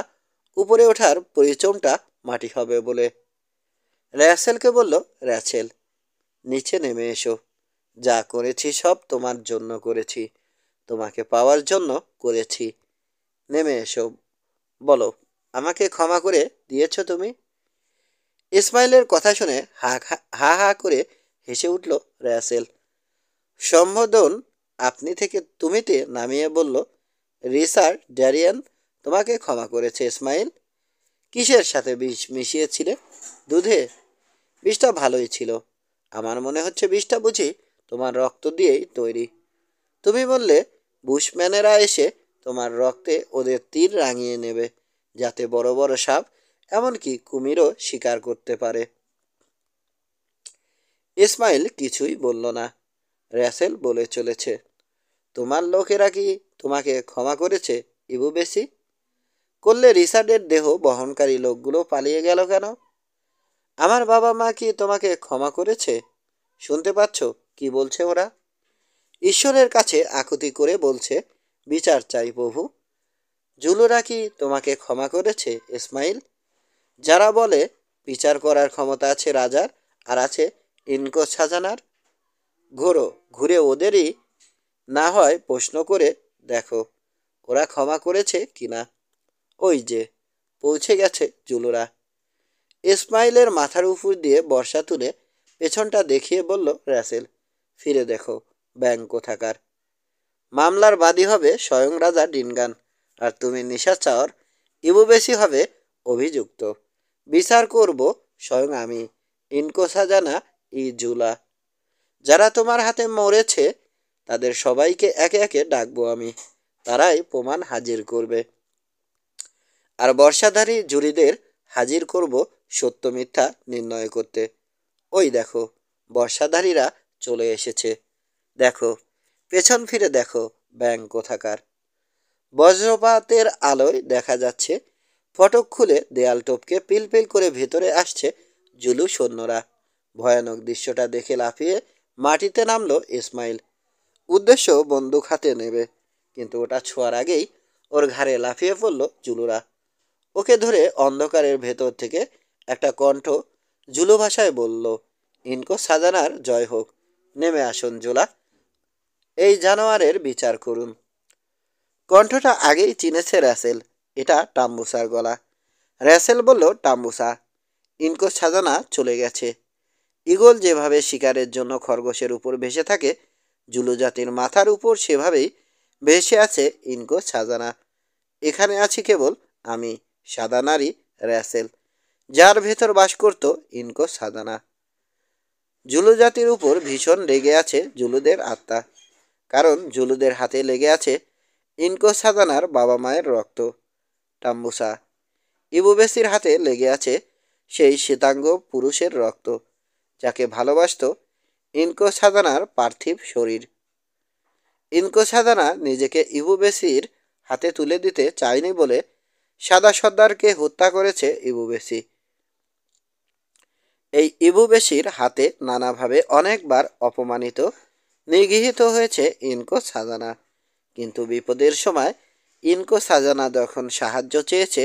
উপরে ওঠার পরিচমটা মাটি হবে বলে। র্যাসেলকে বলল, র্যাচেল, নিচে নেমে এসো। যা করেছি সব তোমার জন্য করেছি, তোমাকে পাওয়ার জন্য করেছি। নেমে এসো, বলো আমাকে ক্ষমা করে দিয়েছ তুমি? ইসমাইলের কথা শুনে হা হা করে হেসে উঠল র্যাসেল। সম্বোধন আপনি থেকে তুমিতে নামিয়ে বলল, রিচার্ড ড্যারিয়ান তোমাকে ক্ষমা করেছে ইসমাইল। কিসের সাথে বিষ মিশিয়েছিলে? দুধে? বিষটা ভালোই ছিল। আমার মনে হচ্ছে বিষটা বুঝি তোমার রক্ত দিয়েই তৈরি। তুমি বললে বুশম্যানেরা এসে তোমার রক্তে ওদের তীর রাঙিয়ে নেবে, যাতে বড় বড় সাপ, এমনকি কুমিরও শিকার করতে পারে। ইসমাইল কিছুই বলল না। র্যাসেল বলে চলেছে, তোমার লোকেরা কি তোমাকে ক্ষমা করেছে ইবু বেশি? করলে রিচার্ডের দেহ বহনকারী লোকগুলো পালিয়ে গেল কেন? আমার বাবা মা কি তোমাকে ক্ষমা করেছে? শুনতে পাচ্ছ কি বলছে ওরা? ঈশ্বরের কাছে আকুতি করে বলছে, বিচার চাই প্রভু। জুলুরা কি তোমাকে ক্ষমা করেছে ইসমাইল? যারা বলে বিচার করার ক্ষমতা আছে রাজার আর আছে ইনকো সাজানার, ঘুরে ওদেরই না হয় প্রশ্ন করে দেখো ওরা ক্ষমা করেছে কিনা। ওই যে পৌঁছে গেছে জুলুরা। ইসমাইলের মাথার উপর দিয়ে বর্ষা তুলে পেছনটা দেখিয়ে বলল র্যাসেল, ফিরে দেখো ব্যাঙ কোথাকার। মামলার বাদী হবে স্বয়ং রাজা ডিনগান, আর তুমি নিশাচর ইবু বেশি হবে অভিযুক্ত। বিচার করব স্বয়ং আমি, ইনকো সাজানা জুলা। যারা তোমার হাতে মরেছে তাদের সবাইকে একে একে ডাকবো আমি, তারাই প্রমাণ হাজির করবে। আর বর্ষাধারী জুরিদের হাজির করব সত্য মিথ্যা নির্ণয় করতে। ওই দেখো বর্ষাধারীরা চলে এসেছে। দেখো পেছন ফিরে দেখো ব্যাঙ কোথাকার। বজ্রপাতের আলোয় দেখা যাচ্ছে ফটক খুলে দেয়াল টপকে পিলপিল করে ভেতরে আসছে জুলু সৈন্যরা। ভয়ানক দৃশ্যটা দেখে লাফিয়ে মাটিতে নামলো ইসমাইল। উদ্দেশ্য বন্দুক হাতে নেবে, কিন্তু ওটা ছোঁয়ার আগেই ওর ঘাড়ে লাফিয়ে পড়ল জুলুরা। ওকে ধরে অন্ধকারের ভেতর থেকে একটা কণ্ঠ জুলু ভাষায় বলল, ইনকো সাজানার জয় হোক। নেমে আসুন জুলা, এই জানোয়ারের বিচার করুন। কণ্ঠটা আগেই চিনেছে র্যাসেল, এটা টাম্বুসার গলা। র্যাসেল বলল, টাম্বুসা, ইনকো সাজানা চলে গেছে। ঈগল যেভাবে শিকারের জন্য খরগোশের উপর ভেসে থাকে, জুলু জাতির মাথার উপর সেভাবেই ভেসে আছে ইনকো সাজানা। এখানে আছি কেবল আমি, সাদা নারী র্যাসেল, যার ভেতর বাস করত ইনকো সাজানা। জুলু জাতির উপর ভীষণ লেগে আছে জুলুদের আত্মা, কারণ জুলুদের হাতে লেগে আছে ইনকো সাজানার বাবা মায়ের রক্ত। টাম্বুসা ইবুবেসির হাতে লেগে আছে সেই শ্বেতাঙ্গ পুরুষের রক্ত, যাকে ভালোবাসত ইনকো সাজানার পার্থিব শরীর। ইনকো সাজানা নিজেকে ইবুবেসির হাতে তুলে দিতে চায়নি বলে সাদা সর্দারকে হত্যা করেছে ইবুবেসি। এই ইবুবেসির হাতে নানাভাবে অনেকবার অপমানিত, নিগৃহীত হয়েছে ইনকো সাজানা। কিন্তু বিপদের সময় ইনকো সাজানা যখন সাহায্য চেয়েছে,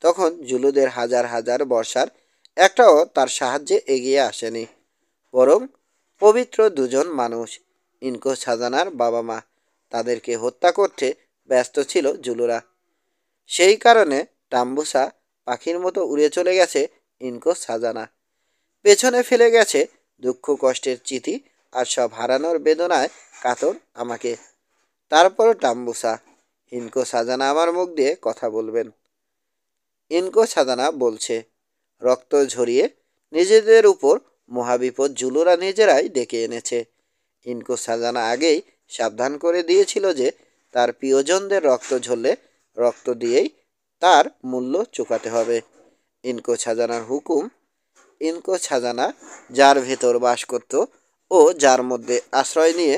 তখন জুলুদের হাজার হাজার বর্ষার একটাও তার সাহায্যে এগিয়ে আসেনি। বরং পবিত্র দুজন মানুষ, ইনকো সাজানার বাবা মা, তাদেরকে হত্যা করতে ব্যস্ত ছিল জুলুরা। সেই কারণে টাম্বুসা পাখির মতো উড়ে চলে গেছে ইনকো সাজানা, পেছনে ফেলে গেছে দুঃখ কষ্টের চিঠি আর সব হারানোর বেদনায় কাতর আমাকে। তারপর টাম্বুসা, ইনকো সাজানা আমার মুখ দিয়ে কথা বলবেন। ইনকো সাজানা বলছে, রক্ত ঝরিয়ে নিজেদের উপর মহাবিপদ জুলুরা নিজেরাই ডেকে এনেছে। ইনকো সাজানা আগেই সাবধান করে দিয়েছিল যে তার প্রিয়জনদের রক্ত ঝরলে রক্ত দিয়েই তার মূল্য চুকাতে হবে। ইনকো সাজানার হুকুম। ইনকো সাজানা যার ভেতর বাস করত ও যার মধ্যে আশ্রয় নিয়ে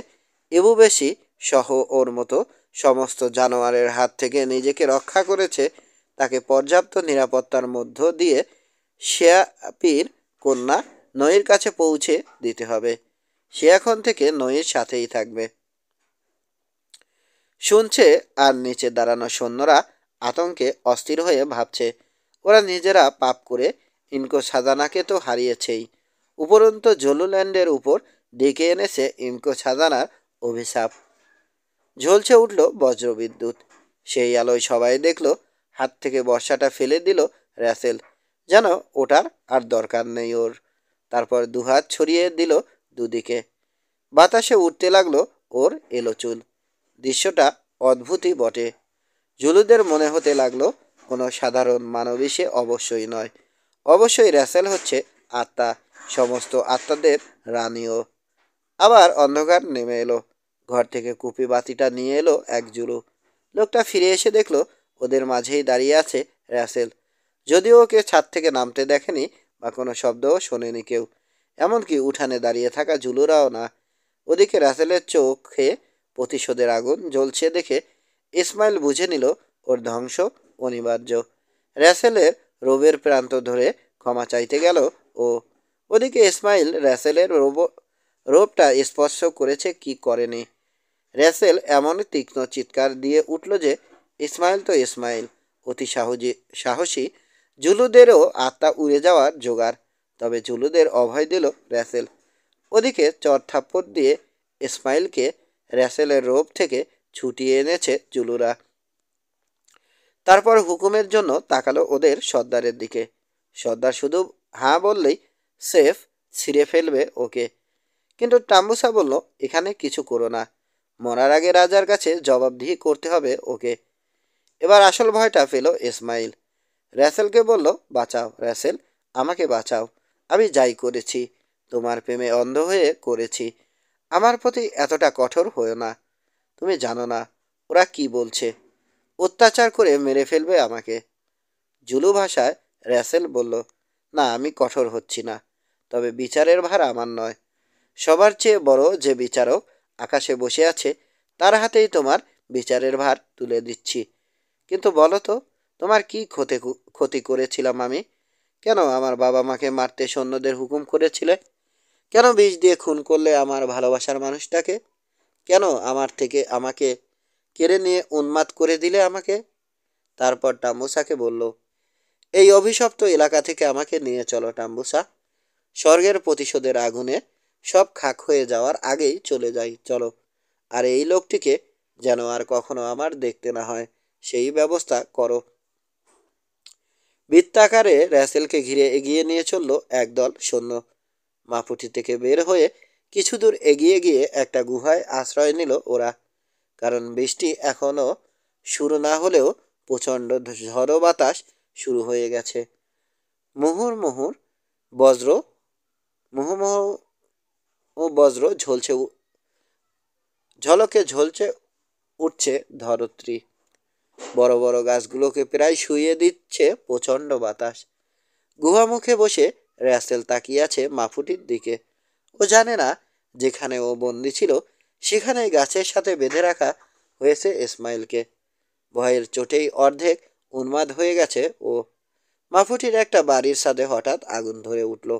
এবু বেশি সহ ওর মতো সমস্ত জানোয়ারের হাত থেকে নিজেকে রক্ষা করেছে, তাকে পর্যাপ্ত নিরাপত্তার মধ্য দিয়ে শেয়াপির কন্যা নইয়ের কাছে পৌঁছে দিতে হবে। সে এখন থেকে নইয়ের সাথেই থাকবে। শুনছে আর নিচে দাঁড়ানো সৈন্যরা আতঙ্কে অস্থির হয়ে ভাবছে, ওরা নিজেরা পাপ করে ইনকো সাদানাকে তো হারিয়েছেই, উপরন্ত জলুল্যান্ডের উপর ডেকে এনেছে ইনকো সাদানার অভিশাপ। ঝলছে উঠল বজ্রবিদ্যুৎ। সেই আলোয় সবাই দেখল হাত থেকে বর্ষাটা ফেলে দিল র্যাসেল, যেন ওটার আর দরকার নেই ওর। তারপর দুহাত ছড়িয়ে দিল দুদিকে। বাতাসে উঠতে লাগলো ওর এলো চুল। দৃশ্যটা অদ্ভুতই বটে। জুলুদের মনে হতে লাগলো কোনো সাধারণ মানবী সে অবশ্যই নয়, অবশ্যই র্যাসেল হচ্ছে আত্মা, সমস্ত আত্মাদের রানীও। আবার অন্ধকার নেমে এলো। ঘর থেকে কুপি বাতিটা নিয়ে এলো এক জুলু। লোকটা ফিরে এসে দেখলো ওদের মাঝেই দাঁড়িয়ে আছে র্যাসেল। যদিও ওকে ছাদ থেকে নামতে দেখেনি বা কোনো শব্দও শোনেনি কেউ, এমনকি উঠানে দাঁড়িয়ে থাকা জুলুরাও না। ওদিকে র্যাসেলের চোখে প্রতিশোধের আগুন জ্বলছে দেখে ইসমাইল বুঝে নিল ওর ধ্বংস অনিবার্য। র্যাসেলের রোবের প্রান্ত ধরে ক্ষমা চাইতে গেল ও। ওদিকে ইসমাইল র্যাসেলের রোবটা স্পর্শ করেছে কি করেনি। র্যাসেল এমন তীক্ষ্ণ চিৎকার দিয়ে উঠল যে ইসমাইল তো ইসমাইল, অতি সাহসী জুলুদেরও আত্মা উড়ে যাওয়ার জোগাড়। তবে জুলুদের অভয় দিল র্যাসেল। ওদিকে চর থাপ্পড় দিয়ে ইসমাইলকে র্যাসেলের রোব থেকে ছুটিয়ে এনেছে জুলুরা। তারপর হুকুমের জন্য তাকালো ওদের সর্দারের দিকে। সর্দার শুধু হাঁ বললেই সেফ ছিঁড়ে ফেলবে ওকে। কিন্তু টাম্বুসা বলল, এখানে কিছু করো না, মরার আগে রাজার কাছে জবাবদিহি করতে হবে ওকে। এবার আসল ভয়টা পেল ইসমাইল। র্যাসেলকে বলল, বাঁচাও র্যাসেল, আমাকে বাঁচাও। আমি যাই করেছি তোমার প্রেমে অন্ধ হয়ে করেছি, আমার প্রতি এতটা কঠোর হয়েও না। তুমি জানো না ওরা কি বলছে, অত্যাচার করে মেরে ফেলবে আমাকে। জুলু ভাষায় র্যাসেল বলল, না আমি কঠোর হচ্ছি না, তবে বিচারের ভার আমার নয়। সবার চেয়ে বড় যে বিচারক আকাশে বসে আছে তার হাতেই তোমার বিচারের ভার তুলে দিচ্ছি। কিন্তু বলো তো, তোমার কি ক্ষতি করেছিলাম আমি? কেন আমার বাবা মাকে মারতে সৈন্যদের হুকুম করেছিলে? কেন বিষ দিয়ে খুন করলে আমার ভালোবাসার মানুষটাকে? কেন আমার থেকে আমাকে কেড়ে নিয়ে উন্মাদ করে দিলে আমাকে? তারপর টাম্বুসাকে বলল, এই অভিশপ্ত এলাকা থেকে আমাকে নিয়ে চলো টাম্বুসা। স্বর্গের প্রতিশোধের আগুনে সব খাক হয়ে যাওয়ার আগেই চলে যাই চলো। আর এই লোকটিকে যেন আর কখনো আমার দেখতে না হয় সেই ব্যবস্থা করো। বৃত্তাকারে র্যাসেলকে ঘিরে এগিয়ে নিয়ে চলল একদল সৈন্য। মাপুটি থেকে বের হয়ে কিছু দূর এগিয়ে গিয়ে একটা গুহায় আশ্রয় নিল ওরা। কারণ বৃষ্টি এখনো শুরু না হলেও প্রচণ্ড ঝড়ো বাতাস শুরু হয়ে গেছে। মুহুর্মুহুর বজ্র মুহুর্মুহু ও বজ্র ঝলকে ঝলছে উঠছে ধরত্রী। বড় বড় গাছগুলোকে প্রায় শুইয়ে দিচ্ছে প্রচণ্ড বাতাস। গুহামুখে বসে র্যাসেল তাকিয়ে আছে মাফুটির দিকে। ও জানে না যেখানে ও বন্দি ছিল সেখানে গাছের সাথে বেঁধে রাখা হয়েছে ইসমাইলকে। ভয়ের চোটেই অর্ধেক উন্মাদ হয়ে গেছে ও। মাফুটির একটা বাড়ির ছাদে হঠাৎ আগুন ধরে উঠল।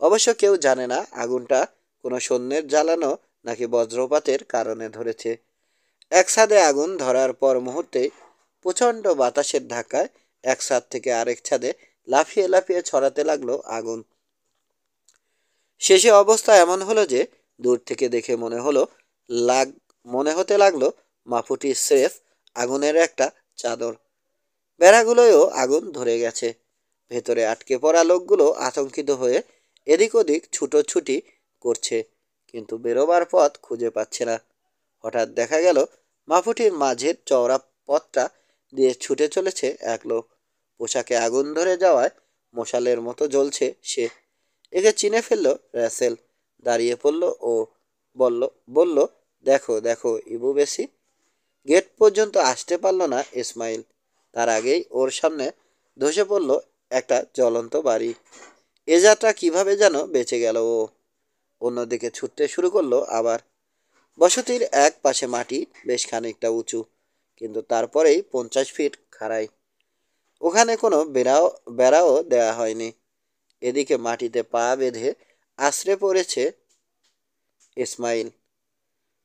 অবশ্য কেউ জানে না আগুনটা কোনো সৈন্যের জ্বালানো নাকি বজ্রপাতের কারণে ধরেছে। এক ছাদে আগুন ধরার পর মুহূর্তেই প্রচণ্ড বাতাসের ধাক্কায় এক ছাদ থেকে আরেক ছাদে লাফিয়ে লাফিয়ে ছড়াতে লাগলো আগুন। শেষে অবস্থা এমন হলো যে দূর থেকে দেখে মনে হতে লাগলো মাফুটি স্রেফ আগুনের একটা চাদর। বেড়াগুলোয়ও আগুন ধরে গেছে। ভেতরে আটকে পড়া লোকগুলো আতঙ্কিত হয়ে এদিক ওদিক ছুটোছুটি করছে, কিন্তু বেরোবার পথ খুঁজে পাচ্ছে না। হঠাৎ দেখা গেল মাফুটির মাঝের চওড়া পথটা দিয়ে ছুটে চলেছে এক লোক। পোশাকে আগুন ধরে যাওয়ায় মশালের মতো জ্বলছে সে। একে চিনে ফেলল র্যাসেল। দাঁড়িয়ে পড়ল ও বলল, দেখো দেখো ইবু বেশি। গেট পর্যন্ত আসতে পারল না ইসমাইল, তার আগেই ওর সামনে ধসে পড়ল একটা জ্বলন্ত বাড়ি। এ যাত্রা কিভাবে যেন বেঁচে গেল ও। অন্যদিকে ছুটতে শুরু করলো আবার। বসতির এক পাশে মাটি বেশ খানিকটা উঁচু, কিন্তু তারপরেই 50 ফিট খাড়াই। ওখানে কোনো বেড়াও দেয়া হয়নি। এদিকে মাটিতে পা বেঁধে আছড়ে পড়েছে ইসমাইল।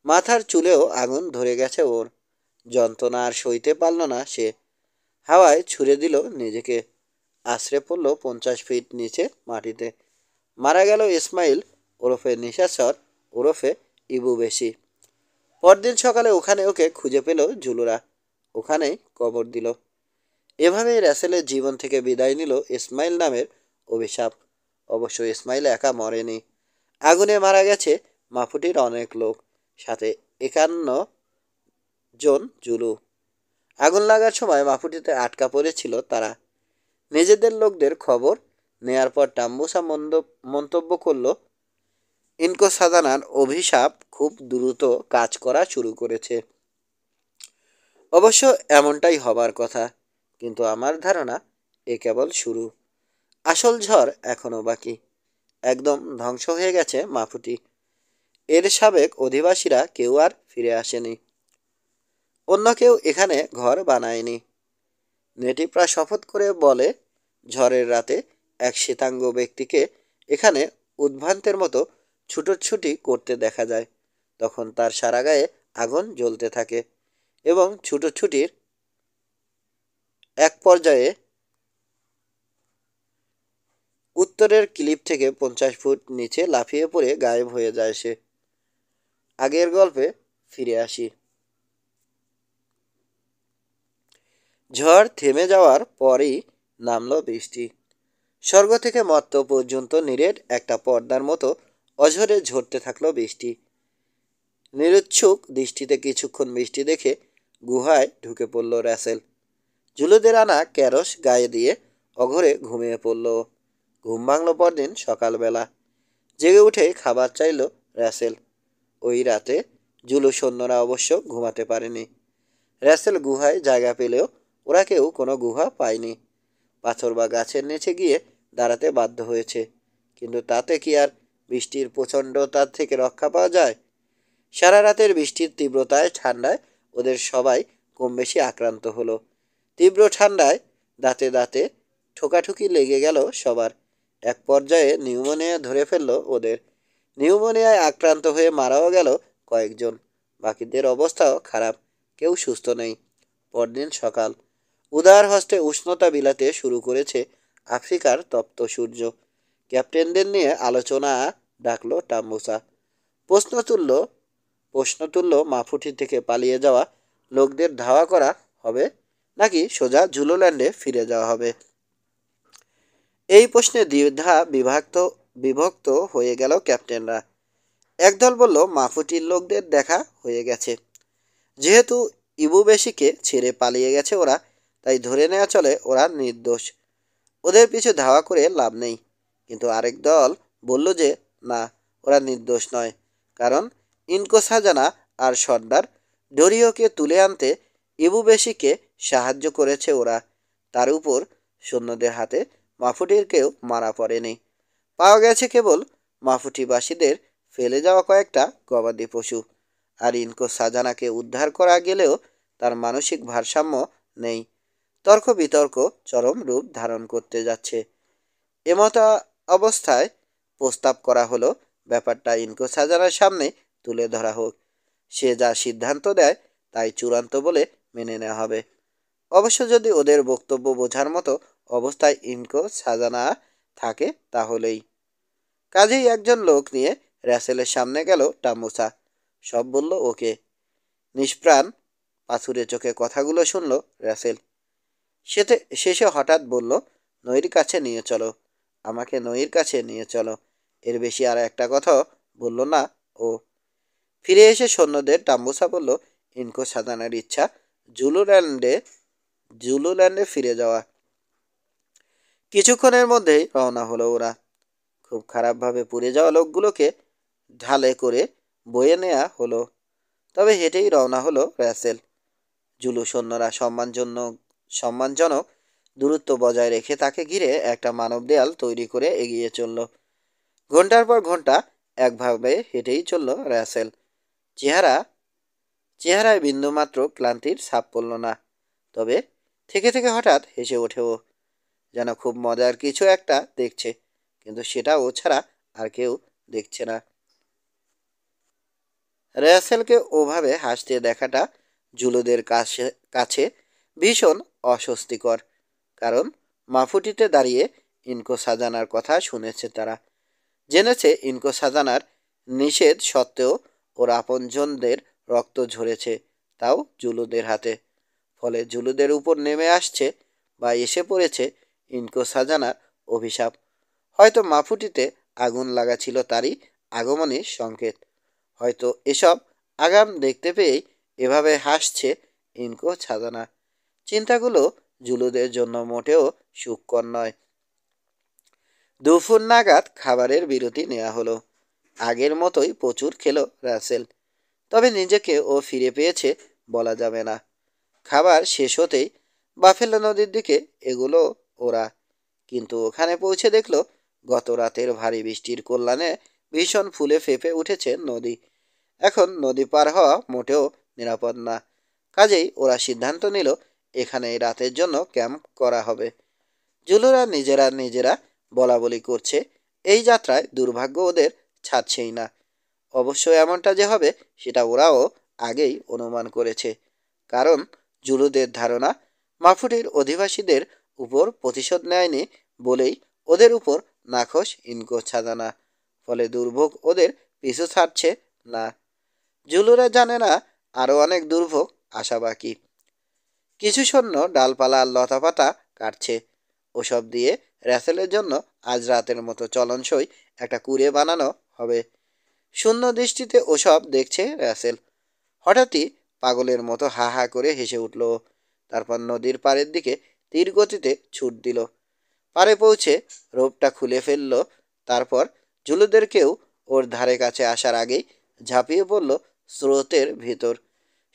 মাথার চুলেও আগুন ধরে গেছে ওর। যন্ত্রণা আর সইতে পারল না সে। হাওয়ায় ছুঁড়ে দিল নিজেকে। আছড়ে পড়ল 50 ফিট নিচে মাটিতে। মারা গেল ইসমাইল ওরফে নিশাচর ওরফে ইবু বেশি। পরদিন সকালে ওখানে ওকে খুঁজে পেল জুলুরা। ওখানেই কবর দিল। এভাবেই রাসেলের জীবন থেকে বিদায় নিল ইসমাইল নামের অভিশাপ। অবশ্য ইসমাইল একা মরেনি। আগুনে মারা গেছে মাফুটির অনেক লোক, সাথে 51 জন জুলু। আগুন লাগার সময় মাফুটিতে আটকা পড়েছিল তারা। নিজেদের লোকদের খবর নেয়ার পর টাম্বুসা মন্তব্য করল, ইনকো সাদানার অভিশাপ খুব দ্রুত কাজ করা শুরু করেছে। অবশ্য এমনটাই হবার কথা, কিন্তু আমার ধারণা এ কেবল শুরু। আসল ঝড় এখনো বাকি। একদম ধ্বংস হয়ে গেছে মাফুটি। এর সাবেক অধিবাসীরা কেউ আর ফিরে আসেনি। অন্য কেউ এখানে ঘর বানায়নি। নেটিভরা শপথ করে বলে, ঝড়ের রাতে এক শ্বেতাঙ্গ ব্যক্তিকে এখানে উদ্ভ্রান্তের মতো ছুটোছুটি করতে দেখা যায়। তখন তার সারা গায়ে আগুন জ্বলতে থাকে এবং ছুটোছুটির এক পর্যায়ে উত্তরের ক্লিপ থেকে 50 ফুট নিচে লাফিয়ে পড়ে গায়েব হয়ে যায় সে। আগের গল্পে ফিরে আসি। ঝড় থেমে যাওয়ার পরই নামল বৃষ্টি। স্বর্গ থেকে মর্ত পর্যন্ত নিরেট একটা পর্দার মতো অঝরে ঝরতে থাকলো বৃষ্টি। নিরুৎসুক দৃষ্টিতে কিছুক্ষণ বৃষ্টি দেখে গুহায় ঢুকে পড়ল রাসেল। জুলুদের আনা ক্যারস গায়ে দিয়ে অঘরে ঘুমিয়ে পড়ল। ঘুম ভাঙল পরদিন সকালবেলা। জেগে উঠে খাবার চাইল রাসেল। ওই রাতে জুলু সৈন্যরা অবশ্য ঘুমাতে পারেনি। রাসেল গুহায় জায়গা পেলেও ওরা কেউ কোনো গুহা পায়নি। পাথর বা গাছের নিচে গিয়ে দাঁড়াতে বাধ্য হয়েছে, কিন্তু তাতে কি আর বৃষ্টির প্রচণ্ডতার থেকে রক্ষা পাওয়া যায়? সারা রাতের বৃষ্টির তীব্রতায় ঠান্ডায় ওদের সবাই কম বেশি আক্রান্ত হলো। তীব্র ঠান্ডায় দাঁতে দাঁতে ঠোকাঠুকি লেগে গেল সবার। এক পর্যায়ে নিউমোনিয়া ধরে ফেলল ওদের। নিউমোনিয়ায় আক্রান্ত হয়ে মারাও গেল কয়েকজন। বাকিদের অবস্থাও খারাপ, কেউ সুস্থ নেই। পরদিন সকাল। উদার হস্তে উষ্ণতা বিলাতে শুরু করেছে আফ্রিকার তপ্ত সূর্য। ক্যাপ্টেনদের নিয়ে আলোচনা ডাকল টাম্বুসা। প্রশ্ন তুলল মাফুটি থেকে পালিয়ে যাওয়া লোকদের ধাওয়া করা হবে নাকি সোজা জুলোল্যান্ডে ফিরে যাওয়া হবে। এই প্রশ্নে দ্বিধা বিভক্ত হয়ে গেল ক্যাপ্টেনরা। একদল বলল মাফুটির লোকদের দেখা হয়ে গেছে। যেহেতু ইবুবেশিকে ছেড়ে পালিয়ে গেছে ওরা, তাই ধরে নেওয়া চলে ওরা নির্দোষ। ওদের পিছু ধাওয়া করে লাভ নেই। কিন্তু আরেক দল বলল যে না, ওরা নির্দোষ নয়, কারণ ইনকো সাজানা আর সর্দার ডরিওকে তুলে আনতে ইবুবেশিকে সাহায্য করেছে ওরা। তার উপর সৈন্যদের হাতে মাফুটির কেউ মারা পড়েনি। পাওয়া গেছে কেবল মাফুটিবাসীদের ফেলে যাওয়া কয়েকটা গবাদি পশু। আর ইনকো সাজানাকে উদ্ধার করা গেলেও তার মানসিক ভারসাম্য নেই। তর্ক বিতর্ক চরম রূপ ধারণ করতে যাচ্ছে। এমতা অবস্থায় প্রস্তাব করা হলো ব্যাপারটা ইনকো সাজানার সামনে তুলে ধরা হোক। সে যা সিদ্ধান্ত দেয় তাই চূড়ান্ত বলে মেনে নেওয়া হবে। অবশ্য যদি ওদের বক্তব্য বোঝার মতো অবস্থায় ইনকো সাজানা থাকে তাহলেই। কাজেই একজন লোক নিয়ে রাসেলের সামনে গেল টাম্বুসা। সব বলল ওকে। নিষ্প্রাণ পাথুরে চোখে কথাগুলো শুনল রাসেল। শেষে হঠাৎ বলল, নইর কাছে নিয়ে চলো, আমাকে নইর কাছে নিয়ে চলো। এর বেশি আর একটা কথাও বলল না ও। ফিরে এসে সৈন্যদের টাম্বুসা বলল, ইনকো সাজানার ইচ্ছা জুলুল্যান্ডে ফিরে যাওয়া। কিছুক্ষণের মধ্যেই রওনা হলো ওরা। খুব খারাপভাবে পুড়ে যাওয়া লোকগুলোকে ঢালে করে বয়ে নেওয়া হলো। তবে হেঁটেই রওনা হলো রাসেল। জুলু সৈন্যরা সম্মানজনক দূরত্ব বজায় রেখে তাকে ঘিরে একটা মানব দেয়াল তৈরি করে এগিয়ে চলল। ঘন্টার পর ঘন্টা একভাবে হেঁটেই চলল রাসেল। চেহারা চেহারায় বিন্দুমাত্র ক্লান্তির ছাপ পড়ল না। তবে থেকে থেকে হঠাৎ হেসে ওঠে ও, যেন খুব মজার কিছু একটা দেখছে, কিন্তু সেটা ও ছাড়া আর কেউ দেখছে না। রাসেলকে ওভাবে হাসতে দেখাটা জুলুদের কাছে ভীষণ অস্বস্তিকর। কারণ মাফুটিতে দাঁড়িয়ে ইনকো সাজানার কথা শুনেছে তারা, জেনেছে ইনকো সাজানার নিষেধ সত্ত্বেও ওর আপনজনদের রক্ত ঝরেছে, তাও জুলুদের হাতে। ফলে জুলুদের উপর নেমে আসছে বা এসে পড়েছে ইনকো সাজানার অভিশাপ। হয়তো মাফুটিতে আগুন লাগা ছিল তারই আগমনের সংকেত। হয়তো এসব আগাম দেখতে পেয়েই এভাবে হাসছে ইনকো সাজানা। চিন্তাগুলো জুলুদের জন্য মোটেও সুখকর নয়। দুপুর নাগাদ খাবারের বিরতি নেওয়া হলো। আগের মতোই প্রচুর খেলো রাসেল, তবে নিজেকে ও ফিরে পেয়েছে বলা যাবে না। খাবার শেষ হতেই বাফেলো নদীর দিকে এগুলো ওরা, কিন্তু ওখানে পৌঁছে দেখলো গত রাতের ভারী বৃষ্টির কল্যাণে ভীষণ ফুলে ফেঁপে উঠেছে নদী। এখন নদী পার হওয়া মোটেও নিরাপদ না। কাজেই ওরা সিদ্ধান্ত নিল এখানে রাতের জন্য ক্যাম্প করা হবে। জুলুরা নিজেরা বলা বলি করছে, এই যাত্রায় দুর্ভাগ্য ওদের ছাড়ছেই না। অবশ্য এমনটা যে হবে সেটা ওরাও আগেই অনুমান করেছে। কারণ জুলুদের ধারণা মাফুটির অধিবাসীদের উপর প্রতিশোধ নেয়নি বলেই ওদের উপর নাখোশ ইনকো সাজানা। ফলে দুর্ভোগ ওদের পিছু ছাড়ছে না। জুলুরা জানে না আরও অনেক দুর্ভোগ আসা বাকি। কিছু সৈন্য ডালপালা আর লতাপাতা কাটছে। ওসব দিয়ে রাসেলের জন্য আজ রাতের মতো চলনসই একটা কুড়ে বানানো হবে। শূন্য দৃষ্টিতে ওসব দেখছে রাসেল। হঠাৎই পাগলের মতো হা হা করে হেসে উঠল। তারপর নদীর পাড়ের দিকে তীর গতিতে ছুট দিল। পাড়ে পৌঁছে রোপটা খুলে ফেলল। তারপর জুলুদেরকেও ওর ধারে কাছে আসার আগেই ঝাঁপিয়ে পড়ল স্রোতের ভিতর।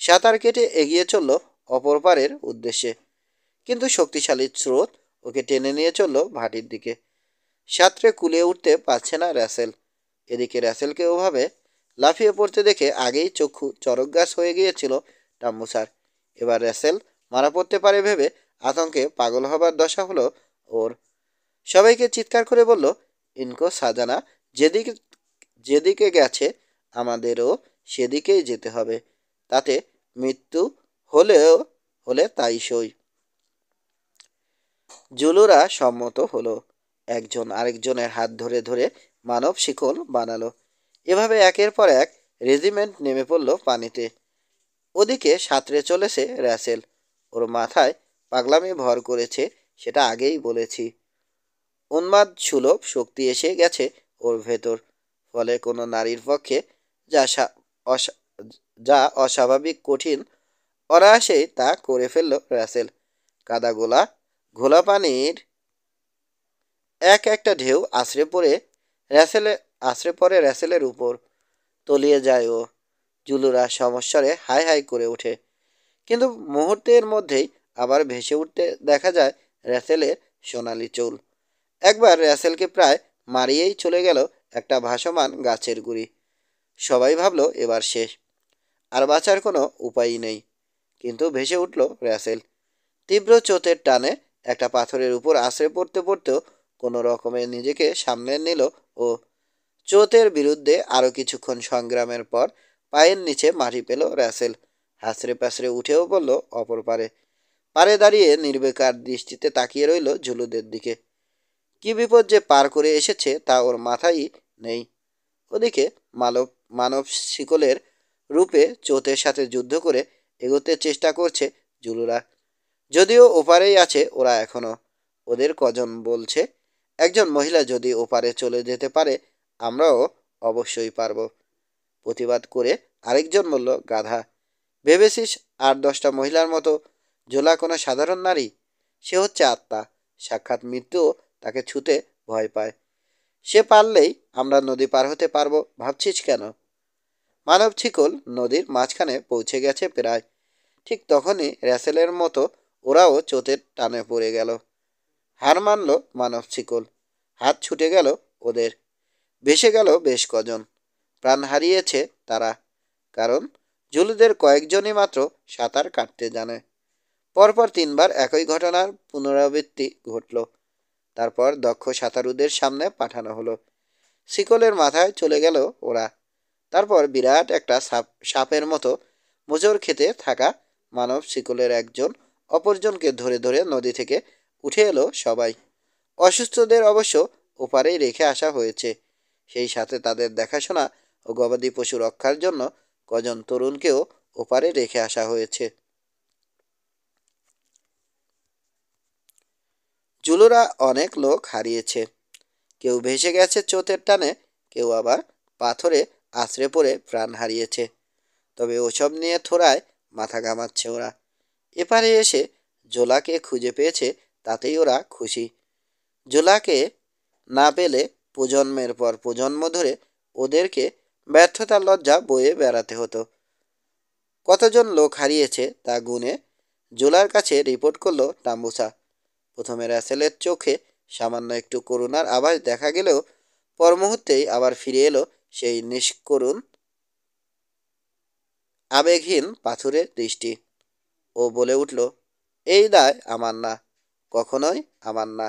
সাঁতার কেটে এগিয়ে চলল অপর পাড়ের উদ্দেশ্যে। কিন্তু শক্তিশালী স্রোত ওকে টেনে নিয়ে চলল ভাটির দিকে। সাঁতরে কুলিয়ে উঠতে পারছে না রাসেল। এদিকে রাসেলকে ওভাবে লাফিয়ে পড়তে দেখে আগেই চক্ষু চরকগাছ হয়ে গিয়েছিল টাম্বুসার। এবার রাসেল মারা পড়তে পারে ভেবে আতঙ্কে পাগল হবার দশা হলো ওর। সবাইকে চিৎকার করে বলল, ইনকো সাজানা যেদিকে যেদিকে গেছে আমাদেরও সেদিকেই যেতে হবে। তাতে মৃত্যু হলে তাই সই। জুলুরা সম্মত হলো। একজন আরেকজনের হাত ধরে ধরে মানব শিকল বানালো। এভাবে একের পর এক রেজিমেন্ট নেমে পড়ল পানিতে। ওদিকে সাঁতরে চলেছে রাসেল। ওর মাথায় পাগলামি ভর করেছে, সেটা আগেই বলেছি। উন্মাদ সুলভ শক্তি এসে গেছে ওর ভেতর। ফলে কোনো নারীর পক্ষে যা যা অস্বাভাবিক কঠিন অনায়াসেই তা করে ফেলল রাসেল। কাদা ঘোলা পানির এক একটা ঢেউ আছড়ে পড়ে রাসেলের উপর। তলিয়ে যায় ও। জুলুরা সমস্যারে হাই হাই করে ওঠে। কিন্তু মুহূর্তের মধ্যেই আবার ভেসে উঠতে দেখা যায় রাসেলের সোনালি চুল। একবার রাসেলকে প্রায় মারিয়েই চলে গেল একটা ভাসমান গাছের গুঁড়ি। সবাই ভাবল এবার শেষ, আর বাঁচার কোনো উপায়ই নেই। কিন্তু ভেসে উঠল রাসেল। তীব্র চোটের টানে একটা পাথরের উপর আছড়ে পড়তে পড়তেও কোনো রকমে নিজেকে সামলে নিল ও। চোটের বিরুদ্ধে আরও কিছুক্ষণ সংগ্রামের পর পায়ের নিচে মাটি পেল রাসেল। হাসড়ে পাশড়ে উঠেও পড়ল অপর পারে। পারে দাঁড়িয়ে নির্বিকার দৃষ্টিতে তাকিয়ে রইল জুলুদের দিকে। কি বিপদ যে পার করে এসেছে তা ওর মাথায় নেই। ওদিকে মানব শিকলের রূপে চোতের সাথে যুদ্ধ করে এগোতে চেষ্টা করছে জুলুরা। যদিও ওপারেই আছে ওরা এখনো। ওদের কজন বলছে, একজন মহিলা যদি ওপারে চলে যেতে পারে আমরাও অবশ্যই পারব। প্রতিবাদ করে আরেকজন বলল, গাধা, ভেবেছিস 8-10টা মহিলার মতো জোলা কোনো সাধারণ নারী? সে হচ্ছে আত্মা। সাক্ষাৎ মৃত্যুও তাকে ছুতে ভয় পায়। সে পারলেই আমরা নদী পার হতে পারবো ভাবছিস কেন? মানব শিকল নদীর মাঝখানে পৌঁছে গেছে প্রায়। ঠিক তখনই রাসেলের মতো ওরাও চোতের টানে পড়ে গেল। হার মানল মানব শিকল। হাত ছুটে গেল ওদের। ভেসে গেল বেশ কজন। প্রাণ হারিয়েছে তারা, কারণ জুলুদের কয়েকজনই মাত্র সাঁতার কাটতে জানে। পরপর 3বার একই ঘটনার পুনরাবৃত্তি ঘটল। তারপর দক্ষ সাঁতারুদের সামনে পাঠানো হলো। শিকলের মাথায় চলে গেল ওরা। তারপর বিরাট একটা সাপের মতো মোচড় খেতে থাকা মানব শিকলের একজন অপরজনকে ধরে ধরে নদী থেকে উঠে এলো সবাই। অসুস্থদের অবশ্য ওপারেই রেখে আসা হয়েছে। সেই সাথে তাদের দেখাশোনা ও গবাদি পশু রক্ষার জন্য কজন তরুণকেও ওপারে রেখে আসা হয়েছে। জুলুরা অনেক লোক হারিয়েছে। কেউ ভেসে গেছে স্রোতের টানে, কেউ আবার পাথরে আছড়ে পড়ে প্রাণ হারিয়েছে। তবে ওসব নিয়ে থোড়ায় মাথা ঘামাচ্ছে ওরা। এপারে এসে জোলাকে খুঁজে পেয়েছে, তাতেই ওরা খুশি। জোলাকে না পেলে প্রজন্মের পর প্রজন্ম ধরে ওদেরকে ব্যর্থতার লজ্জা বয়ে বেড়াতে হতো। কতজন লোক হারিয়েছে তা গুনে জোলার কাছে রিপোর্ট করলো টাম্বুসা। প্রথমে রাসেলের চোখে সামান্য একটু করুণার আভাস দেখা গেলেও পর মুহূর্তেই আবার ফিরে এলো সেই নিষ্করুণ আবেগহীন পাথুরে দৃষ্টি। ও বলে উঠল, এই দায় আমার না, কখনোই আমার না।